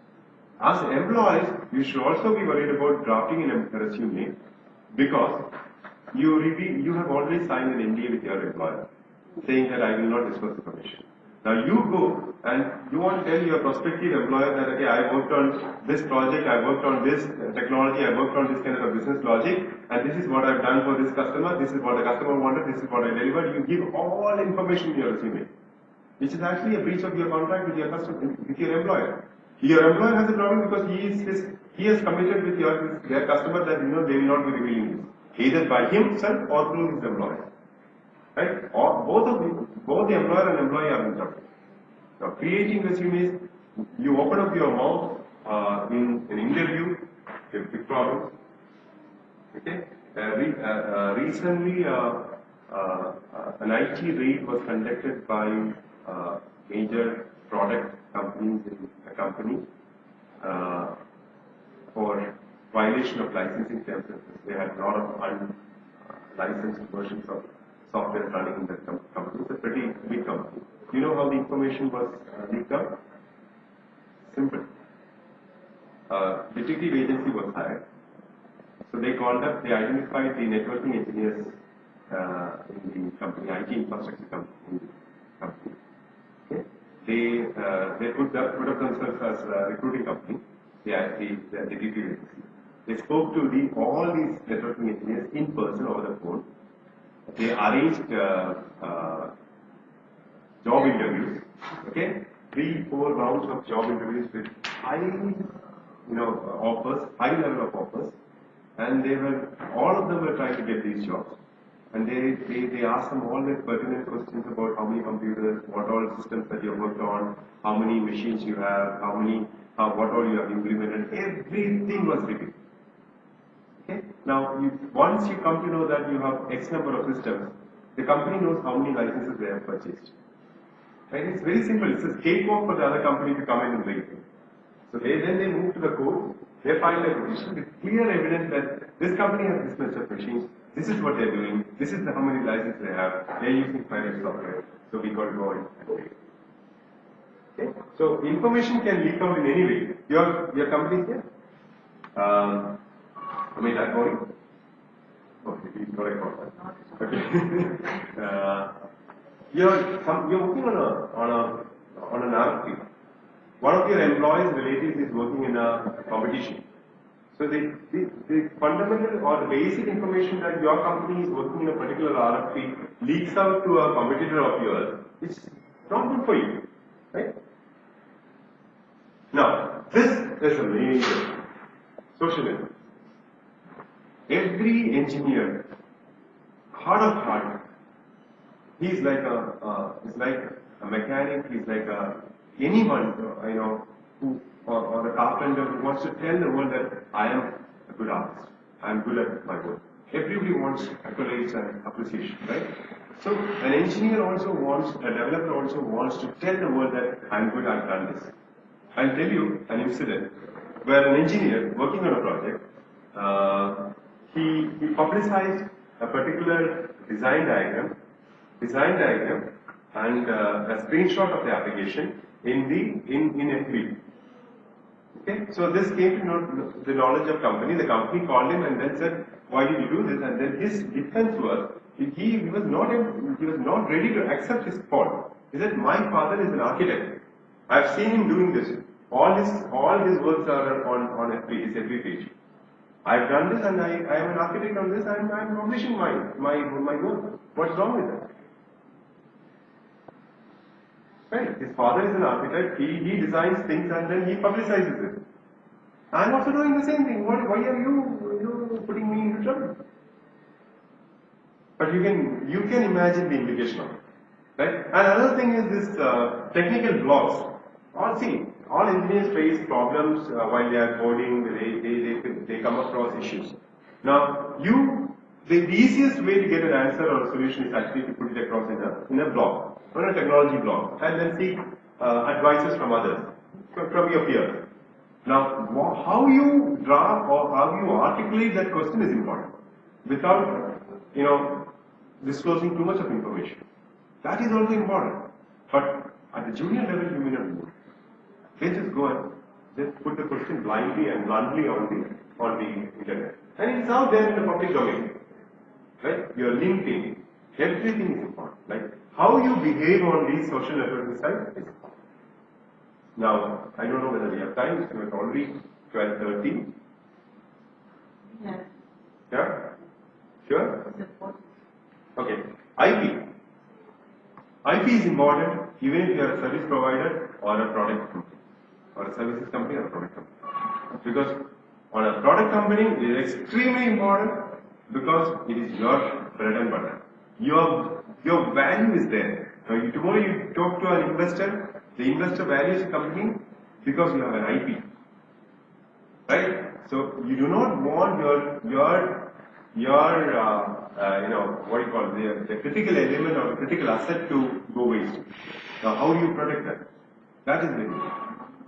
As employees, you should also be worried about drafting in a resume, because you have already signed an NDA with your employer, saying that I will not disclose information. Now you go and you want to tell your prospective employer that, okay, I worked on this project, I worked on this technology, I worked on this kind of a business logic, and this is what I've done for this customer, this is what the customer wanted, this is what I delivered. You give all information in your resume, which is actually a breach of your contract with your customer, with your employer. Your employer has a problem because he has committed with their customer that they will not be revealing this, either by himself or through his employer. Right? Or both the employer and employee are in trouble. Now, creating resumes, you open up your mouth in an interview, a big problem. Okay? Recently, an IT raid was conducted by major product companies in a company for violation of licensing terms. They had a lot of unlicensed versions of software running in that company. It's a pretty big company. You know how the information was leaked out? Simple. Detective agency was hired. So they called up, they identified the networking engineers in the company, IT infrastructure company, in the company. Okay. They put up themselves as a recruiting company, the detective agency. They spoke to all these networking engineers in person over the phone. They arranged job interviews, okay? 3-4 rounds of job interviews with high, offers, high level of offers, and all of them were trying to get these jobs. And they asked them all the pertinent questions about how many computers, what all systems that you have worked on, how many machines you have, what all you have implemented. Everything was repeated. Okay? Now, once you come to know that you have X number of systems, the company knows how many licenses they have purchased. Right? It's very simple. It's a cakewalk for the other company to come in and break it. So then they move to the code. They file a petition with clear evidence that this company has this much of machines. This is what they're doing. This is how many licenses they have. They're using private software. So we got to go and break it. Okay? So information can leak out in any way. Your company is here. I mean, that boring? Okay, we got a call. Okay. You're working on an RFP. One of your employees' relatives is working in a competition. So the fundamental or the basic information that your company is working in a particular RFP leaks out to a competitor of yours, it's not good for you, right? Now, this is a major social issue. Every engineer, heart of heart, he's like a mechanic, he's like anyone, who, or a carpenter who wants to tell the world that I am a good artist, I am good at my work. Everybody wants accolades and appreciation, right? So an engineer also wants, a developer also wants to tell the world that I am good, I've done this. I'll tell you an incident where an engineer working on a project, he publicized a particular design diagram and a screenshot of the application in FB. Okay, so this came to know the knowledge of company. The company called him and then said, "Why did you do this?" And then his defense was he was not ready to accept his fault. He said, "My father is an architect. I've seen him doing this. All his works are on FB, his FB page. I've done this and I am an architect on this and I'm publishing my work. What's wrong with that?" Right. His father is an architect, he designs things and then he publicizes it. I'm also doing the same thing. Why are you putting me into trouble? But you can imagine the implication of it. Right? And another thing is this technical blocks. All engineers face problems while they are coding, they come across issues. Now, the easiest way to get an answer or a solution is actually to put it across in a blog, or a technology blog, and then seek advices from others, from your peers. Now, how you draw or how you articulate that question is important, without, disclosing too much of information. That is also important. But at the junior level, you may not do it. They just go and just put the question blindly and bluntly on the internet. And it's out there in the public domain. Right? Your LinkedIn, everything is important. Like how you behave on these social networking sites is important. Now, I don't know whether we have time, so it's already 12:30. Yes. Yeah? Sure? It's important. Okay. IP. IP is important even if you are a service provider or a product company, or a services company or a product company. Because on a product company, it is extremely important because it is your bread and butter. Your value is there. Now, tomorrow you talk to an investor, the investor values the company because you have an IP. Right? So you do not want the critical element or the critical asset to go waste. Now, how do you protect that? That is very important.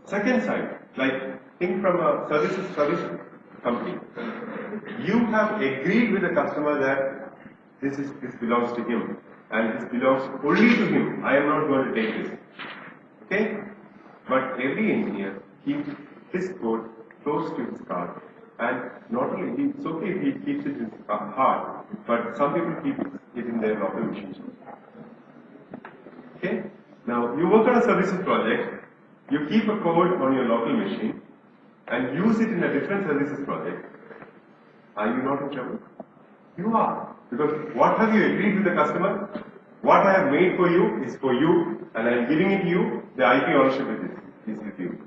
Second side, like think from a service company. You have agreed with the customer that this belongs to him and this belongs only to him. I am not going to take this. Okay? But every engineer keeps his code close to his card. And not only, it's okay if he keeps it in his heart, but some people keep it in their local machines. Okay? Now, you work on a services project, you keep a code on your local machine, and use it in a different services project. Are you not in trouble? You are. Because what have you agreed with the customer? What I have made for you is for you, and I am giving it to you, the IP ownership is with you.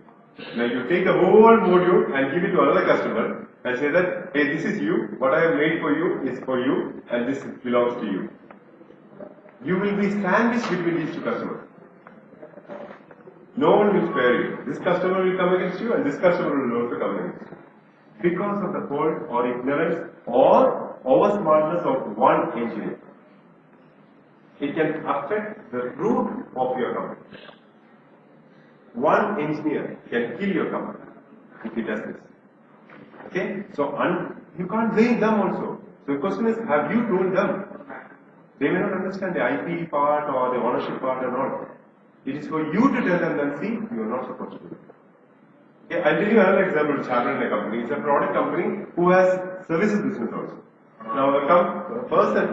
Now you take the whole module and give it to another customer and say that, hey, this is you, what I have made for you is for you, and this belongs to you. You will be sandwiched between these two customers. No one will spare you. This customer will come against you and this customer will also come against you. Because of the fault or ignorance or over smartness of one engineer. It can affect the root of your company. One engineer can kill your company if he does this. Okay? So you can't blame them also. So the question is, have you told them? They may not understand the IP part or the ownership part or not. It is for you to tell them and see, you are not supposed to do it. Okay, I'll tell you another example which happened in a company. It's a product company who has services business also. Now a person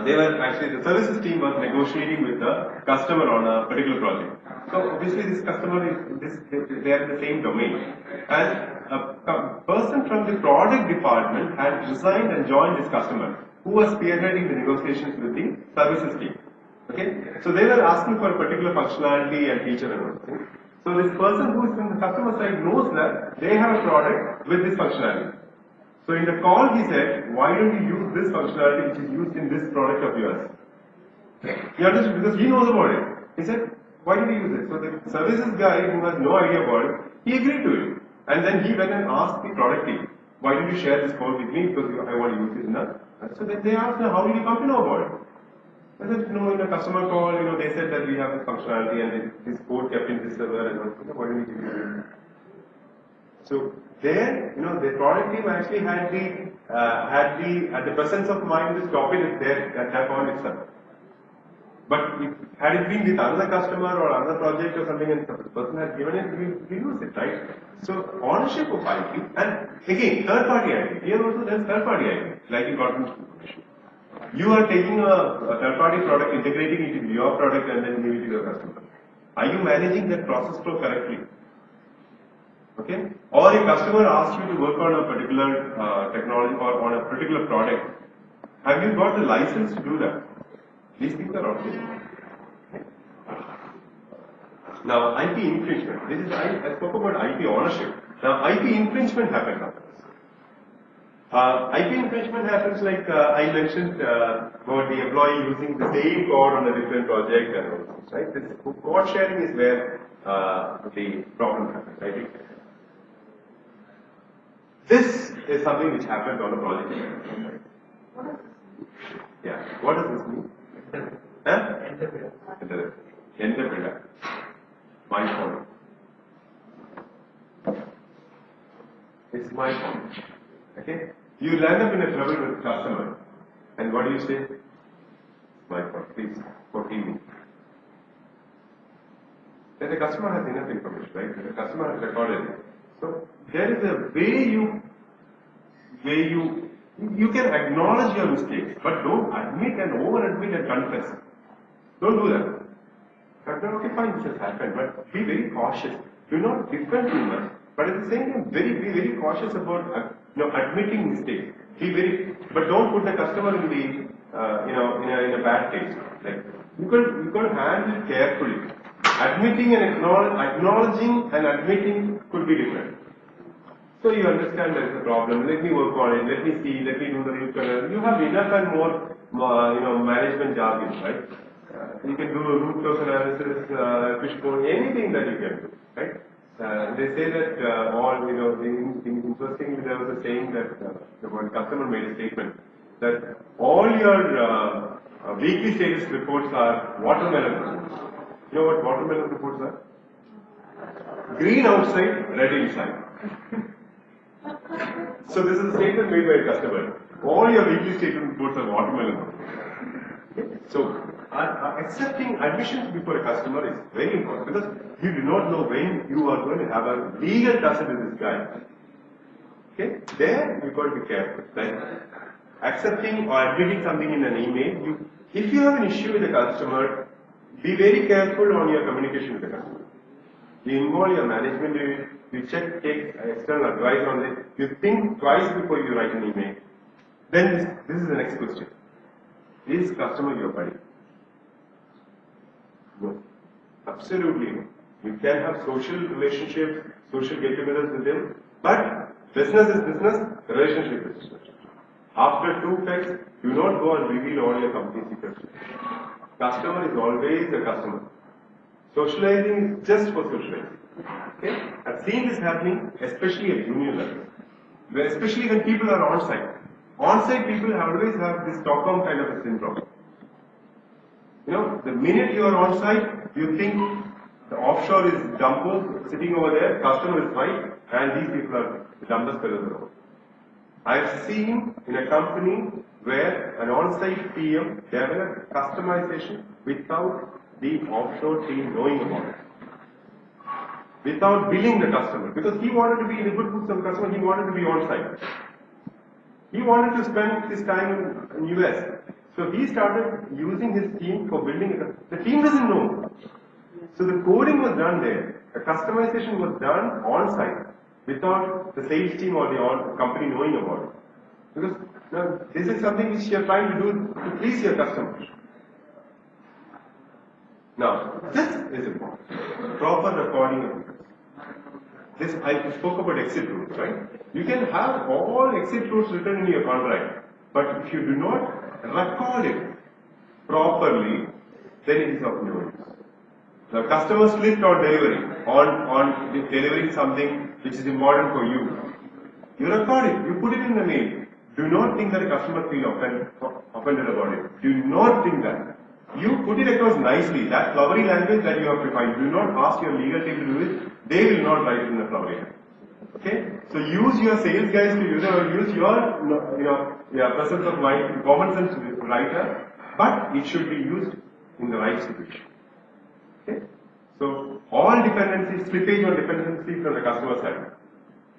they were actually, the services team was negotiating with the customer on a particular project. So obviously this customer is, they are in the same domain. And a person from the product department had resigned and joined this customer, who was spearheading the negotiations with the services team. Okay? So they were asking for a particular functionality and feature and everything. So this person who is in the customer side knows that they have a product with this functionality. So in the call he said, why don't you use this functionality which is used in this product of yours? He understood because he knows about it. He said, why don't you use it? So the services guy who has no idea about it, he agreed to it. And then he went and asked the product team, why did you share this code with me? Because I want to use it in a... So then they asked, how did you come to know about it? I said, no, in a customer call, they said that we have this functionality and this code kept in this server and why don't you give it? So there, the product team actually had the presence of mind to stop it there at that point itself. But if, had it been with another customer or another project or something and the person had given it, we use it, right? So ownership of IP, and again, third party IP. Here also there's third party IP, like in corporate information. You are taking a third party product, integrating it into your product and then giving it to your customer. Are you managing that process flow correctly? Okay? Or a customer asks you to work on a particular technology or on a particular product. Have you got the license to do that? These things are obvious. Now, IP infringement. This is I spoke about IP ownership. Now, IP infringement happens. IP infringement happens like I mentioned about the employee using the same code on a different project and all this, right? This code sharing is where the problem happens, right? This is something which happened on a project. Yeah. What does this mean? Entrepreneur. My phone. It's my phone. Okay? You land up in a trouble with a customer, and what do you say? My fault, please forgive me. Then the customer has enough information, right? The customer has recorded it. So there is a way you can acknowledge your mistakes, but don't admit and over-admit and confess. Don't do that. Okay, fine, this has happened, but be very cautious. Do not defend too much, but at the same time, be very cautious about admitting mistakes. But don't put the customer in the in a bad taste. Like you got to handle it carefully. Admitting and acknowledging and admitting could be different. So you understand there is a problem. Let me work on it. Let me see. Let me do the root cause. You have enough and more management jargon, right? You can do root cause analysis, fishbone, anything that you can do, right? They say that interestingly there was a saying that one customer made a statement that all your weekly status reports are watermelon reports. You know what watermelon reports are? Green outside, red inside. So this is a statement made by a customer. All your weekly statement reports are watermelon. So accepting admissions before a customer is very important because you do not know when you are going to have a legal tussle with this guy. Okay? There you got to be careful. Like accepting or admitting something in an email, if you have an issue with a customer, be very careful on your communication with the customer. You involve your management, you check, take external advice on it, you think twice before you write an email. Then this is the next question. Is customer your buddy? No. Absolutely no. You can have social relationships, social get-togethers with them, but business is business, relationship is business. After 2 facts, do not go and reveal all your company secrets. Customer is always a customer. Socializing is just for socializing. Okay? I've seen this happening, especially at junior level, especially when people are on-site. On-site people always have this Stockholm kind of a syndrome. The minute you are on-site, you think the offshore is Dumbo sitting over there, customer is right, and these people are the dumbest fellows around. I've seen in a company where an on-site PM developed customization without the offshore team knowing about it. Without billing the customer, because he wanted to be in a good books of the customer, he wanted to be on-site. He wanted to spend his time in US. So he started using his team for building it. The team doesn't know. So the coding was done there. The customization was done on site without the sales team or the company knowing about it. Because now, this is something which you are trying to do to please your customers. Now, this is important. Proper recording of this. This, I spoke about exit rules, right? You can have all exit rules written in your contract, but if you do not record it properly, then it is of no use. The customer slipped on delivery, on delivering something which is important for you. You record it, you put it in the mail. Do not think that the customer feel offended about it. Do not think that. You put it across nicely, that flowery language that you have to find. Do not ask your legal team to do it. They will not write it in the flowery language. Okay? So use your sales guys to use it, or use your presence of mind, common sense writer, but it should be used in the right situation. Okay? So all dependencies, slippage on dependency from the customer side.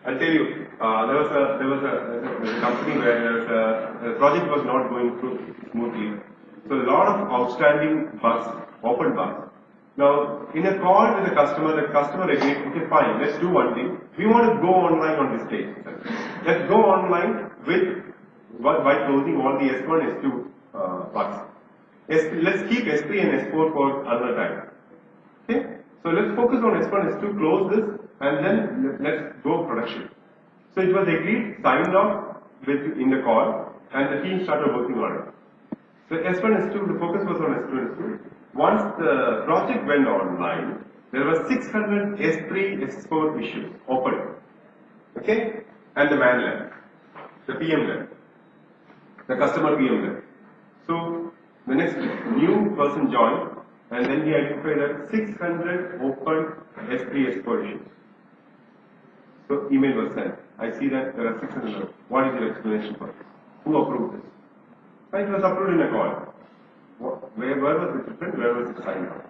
I'll tell you, there was a company where the project was not going through smoothly. So a lot of outstanding bugs, open bugs. Now, in a call with the customer agreed, okay, fine, let's do one thing. We want to go online on this day. Let's go online with by closing all the S1, S2 bugs. Let's keep S3 and S4 for another time. Okay? So let's focus on S1, S2, close this, and then let's go production. So it was agreed, signed off in the call, and the team started working on it. So S1, S2, the focus was on S2, S2. Once the project went online, there were 600 S3, S4 issues open. Okay? And the man left. The PM left. The customer PM left. So the next new person joined, and then he identified that 600 open S3, S4 issues. So email was sent. I see that there are 600. What is your explanation for this? Who approved this? It was approved in a call. Where was it written? Where was it signed off?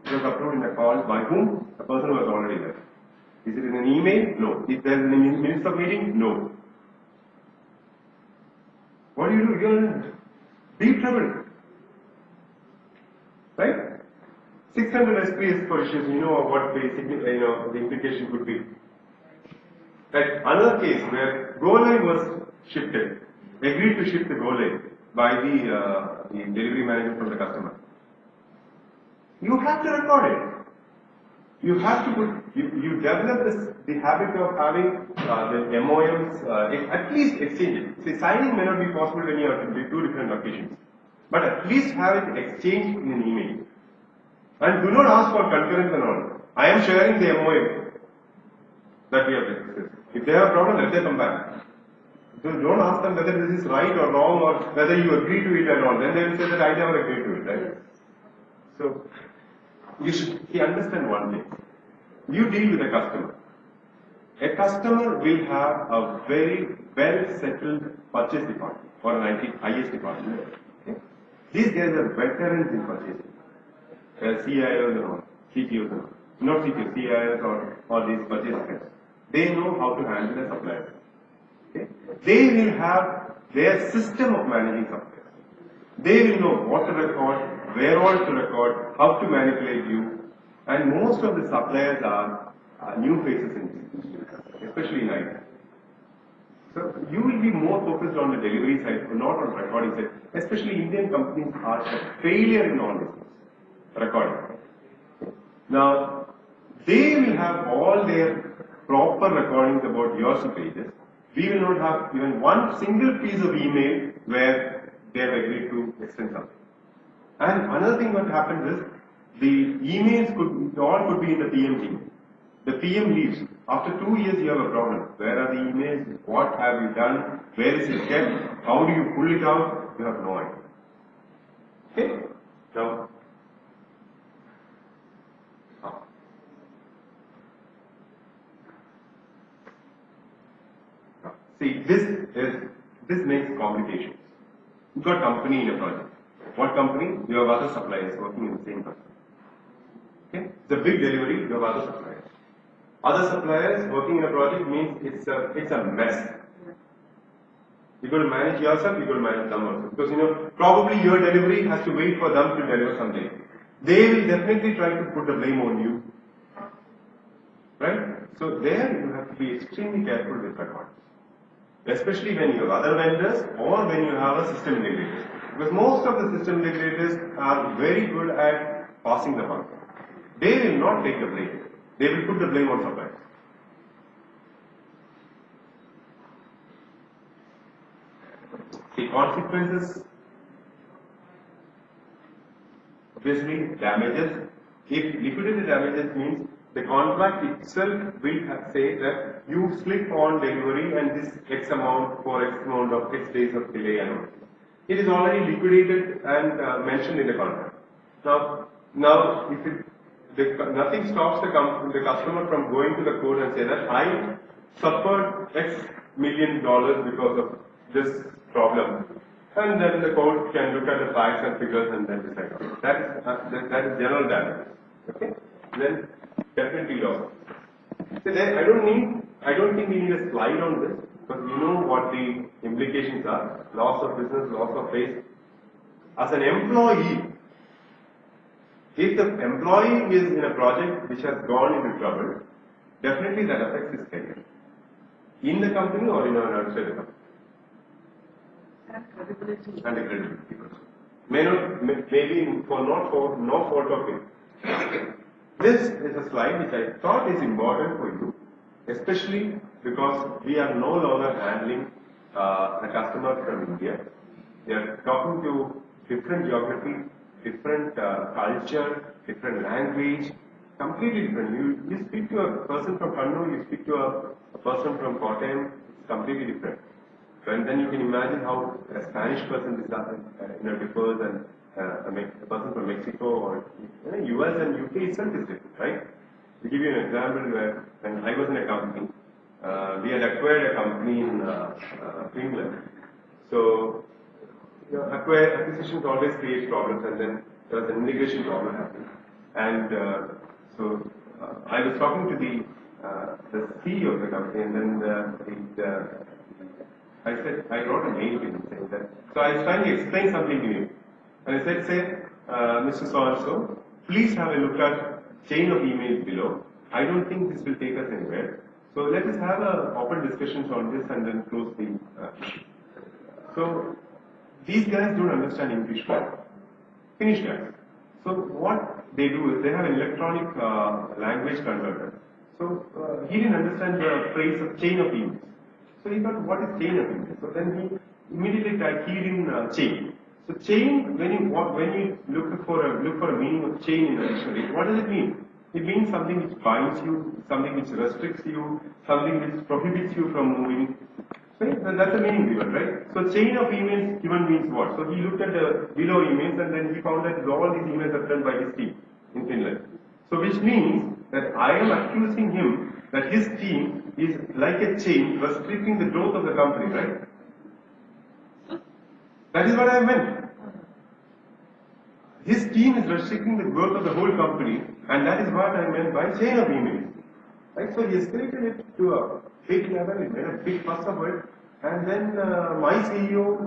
It was approved in a call by whom? The person was already there. Is it in an email? No. Is there in the minutes of meeting? No. What do? You're in deep trouble. Right? 600 SPS per issues, you know what the implication could be. Right? Another case where go live was shifted, agreed to shift the go live by the delivery manager from the customer. You have to record it. You have to put, you develop the habit of having the MOMs, at least exchange it. See, signing may not be possible when you are in two different locations, but at least have it exchanged in an email. And do not ask for concurrence and all. I am sharing the MOM that we have discussed. If they have a problem, let them come back. So don't ask them whether this is right or wrong or whether you agree to it or not. Then they will say that I never agreed to it, right? So you should understand one thing. You deal with a customer. A customer will have a very well settled purchase department or an IS department. Okay? These guys are veterans in purchasing. CIOs and all, CTOs and all. Not CTOs, CIOs or these purchase guys. They know how to handle a supplier. Okay? They will have their system of managing suppliers. They will know what to record, where all to record, how to manipulate you, and most of the suppliers are new faces in this, especially in IT. So you will be more focused on the delivery side, not on recording side. Especially Indian companies are a failure in all this recording. Now they will have all their proper recordings about your pages. We will not have even one single piece of email where they have agreed to extend something. And another thing what happens is, the emails could be in the PM team. The PM leaves. After 2 years you have a problem. Where are the emails? What have you done? Where is it kept? How do you pull it out? You have no idea. Okay? Now, see, this makes complications. You've got company in a project. What company? You have other suppliers working in the same company. Okay? It's a big delivery, you have other suppliers. Other suppliers working in a project means it's a mess. You're going to manage yourself, you're going to manage them also. Because, probably your delivery has to wait for them to deliver something. They will definitely try to put the blame on you. Right? So there you have to be extremely careful with records. Especially when you have other vendors or when you have a system integrators. Because most of the system integrators are very good at passing the buck. They will not take the blame. They will put the blame on suppliers. The consequences, obviously, damages. If liquidated damages means the contract itself will say that you slip on delivery and this X amount for X amount of X days of delay and all. It is already liquidated and mentioned in the contract. Now, if nothing stops the customer from going to the court and say that I suffered X million dollars because of this problem, and then the court can look at the facts and figures and then decide on it. That is general damage. Okay, then definitely loss. So then I don't think we need a slide on this because you know what the implications are: loss of business, loss of face. As an employee, if the employee is in a project which has gone into trouble, definitely that affects his career in the company or in outside the company. And credibility. And the credibility also. Maybe for no fault of it. This is a slide which I thought is important for you, especially because we are no longer handling a customer from India. We are talking to different geography, different culture, different language, completely different. You speak to a person from Kannur, you speak to a person from Kottayam, it's completely different. And then you can imagine how a Spanish person differs and a person from Mexico or US and UK itself is different, right? To give you an example, where when I was in a company, we had acquired a company in Finland. So, acquisitions always create problems, and then there was an integration problem happening. And so I was talking to the CEO of the company, and then I said, I wrote a mail to him saying that. So I was trying to explain something to him. And I said, Mr. So-and-so, please have a look at chain of emails below. I don't think this will take us anywhere. So let us have an open discussions on this and then close the issue. So these guys don't understand English well. Finnish guys. So what they do is they have an electronic language converter. So he didn't understand the phrase of chain of emails. So he thought, what is chain of emails? So then he immediately keyed in chain. So chain, when you look for a meaning of chain in the dictionary, what does it mean? It means something which binds you, something which restricts you, something which prohibits you from moving. Right? And that's the meaning given, right? So chain of emails given means what? So he looked at the below emails and then he found that all these emails are done by his team in Finland. So which means that I am accusing him that his team is like a chain restricting the growth of the company, right? That is what I meant. His team is restricting the growth of the whole company, and that is what I meant by chain of emails. Right? So he escalated it to a big level, he made a big fuss of it, and then my CEO,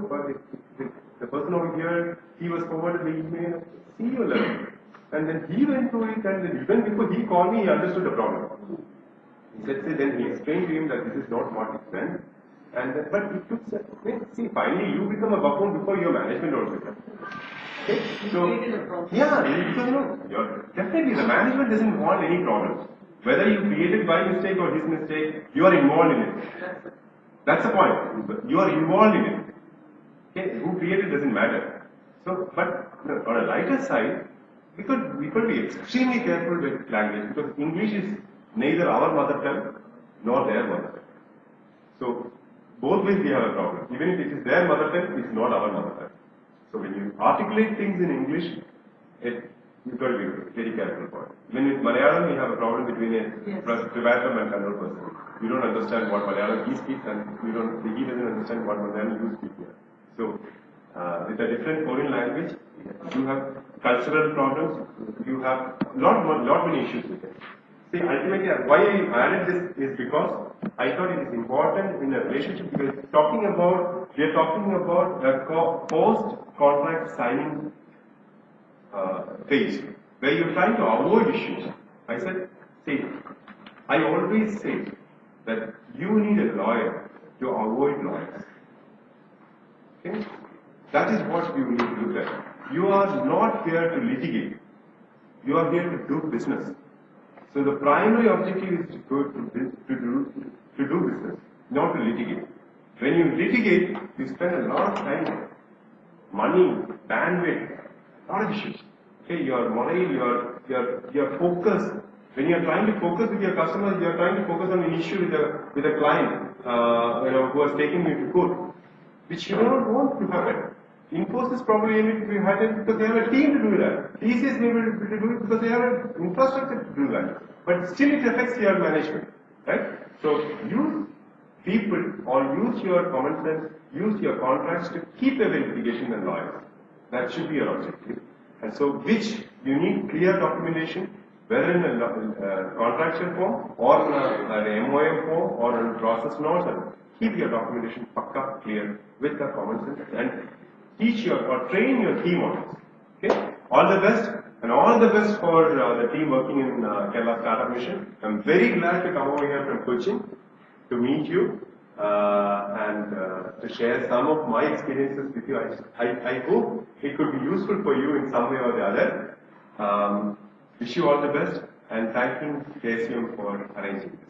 the person over here, he was forwarded the email at CEO level. And then he went through it, and then even before he called me, he understood the problem. He said, then he explained to him that this is not what it meant. And but it took, see, finally you become a buffoon before your management also becomes. Okay? So, yeah, because definitely the management doesn't want any problems. Whether you created by mistake or his mistake, you are involved in it. That's the point. You are involved in it. Okay? Who created doesn't matter. So, but on a lighter side, we could be extremely careful with language because English is neither our mother tongue nor their mother tongue. So, both ways we have a problem. Even if it is their mother tongue, it's not our mother tongue. So when you articulate things in English, you've got to be very careful for it. Even with Malayalam, we have a problem between a Trivandrum and Kannur person. You don't understand what Malayalam he speaks, and he doesn't understand what Malayalam you speak here. So with a different foreign language, you have cultural problems. You have lot many issues with it. See, ultimately, why I added this is because I thought it is important in a relationship because we are talking about a post-contract signing phase where you're trying to avoid issues. I said, I always say that you need a lawyer to avoid lawyers. Okay? That is what you need to do there. You are not here to litigate. You are here to do business. So the primary objective is to go to do business, not to litigate. When you litigate, you spend a lot of time, money, bandwidth, a lot of issues. Okay, your morale, your focus. When you are trying to focus with your customers, you are trying to focus on an issue with a client, who has taken you to court, which you don't want to happen. Infosys probably able to be hired because they have a team to do that. TCS may be able to do it because they have an infrastructure to do that. But still it affects your management, right? So use people or use your common sense, use your contracts to keep away litigation and lawyers. That should be your objective. And so which you need clear documentation, whether in a contractual form or in an MOM form or in process notes, and keep your documentation pakka clear with the common sense and teach or train your team on it. Okay? All the best and all the best for the team working in Kerala Startup Mission. I'm very glad to come over here from Cochin to meet you and to share some of my experiences with you. I hope it could be useful for you in some way or the other. Wish you all the best and thanking KSUM for arranging this.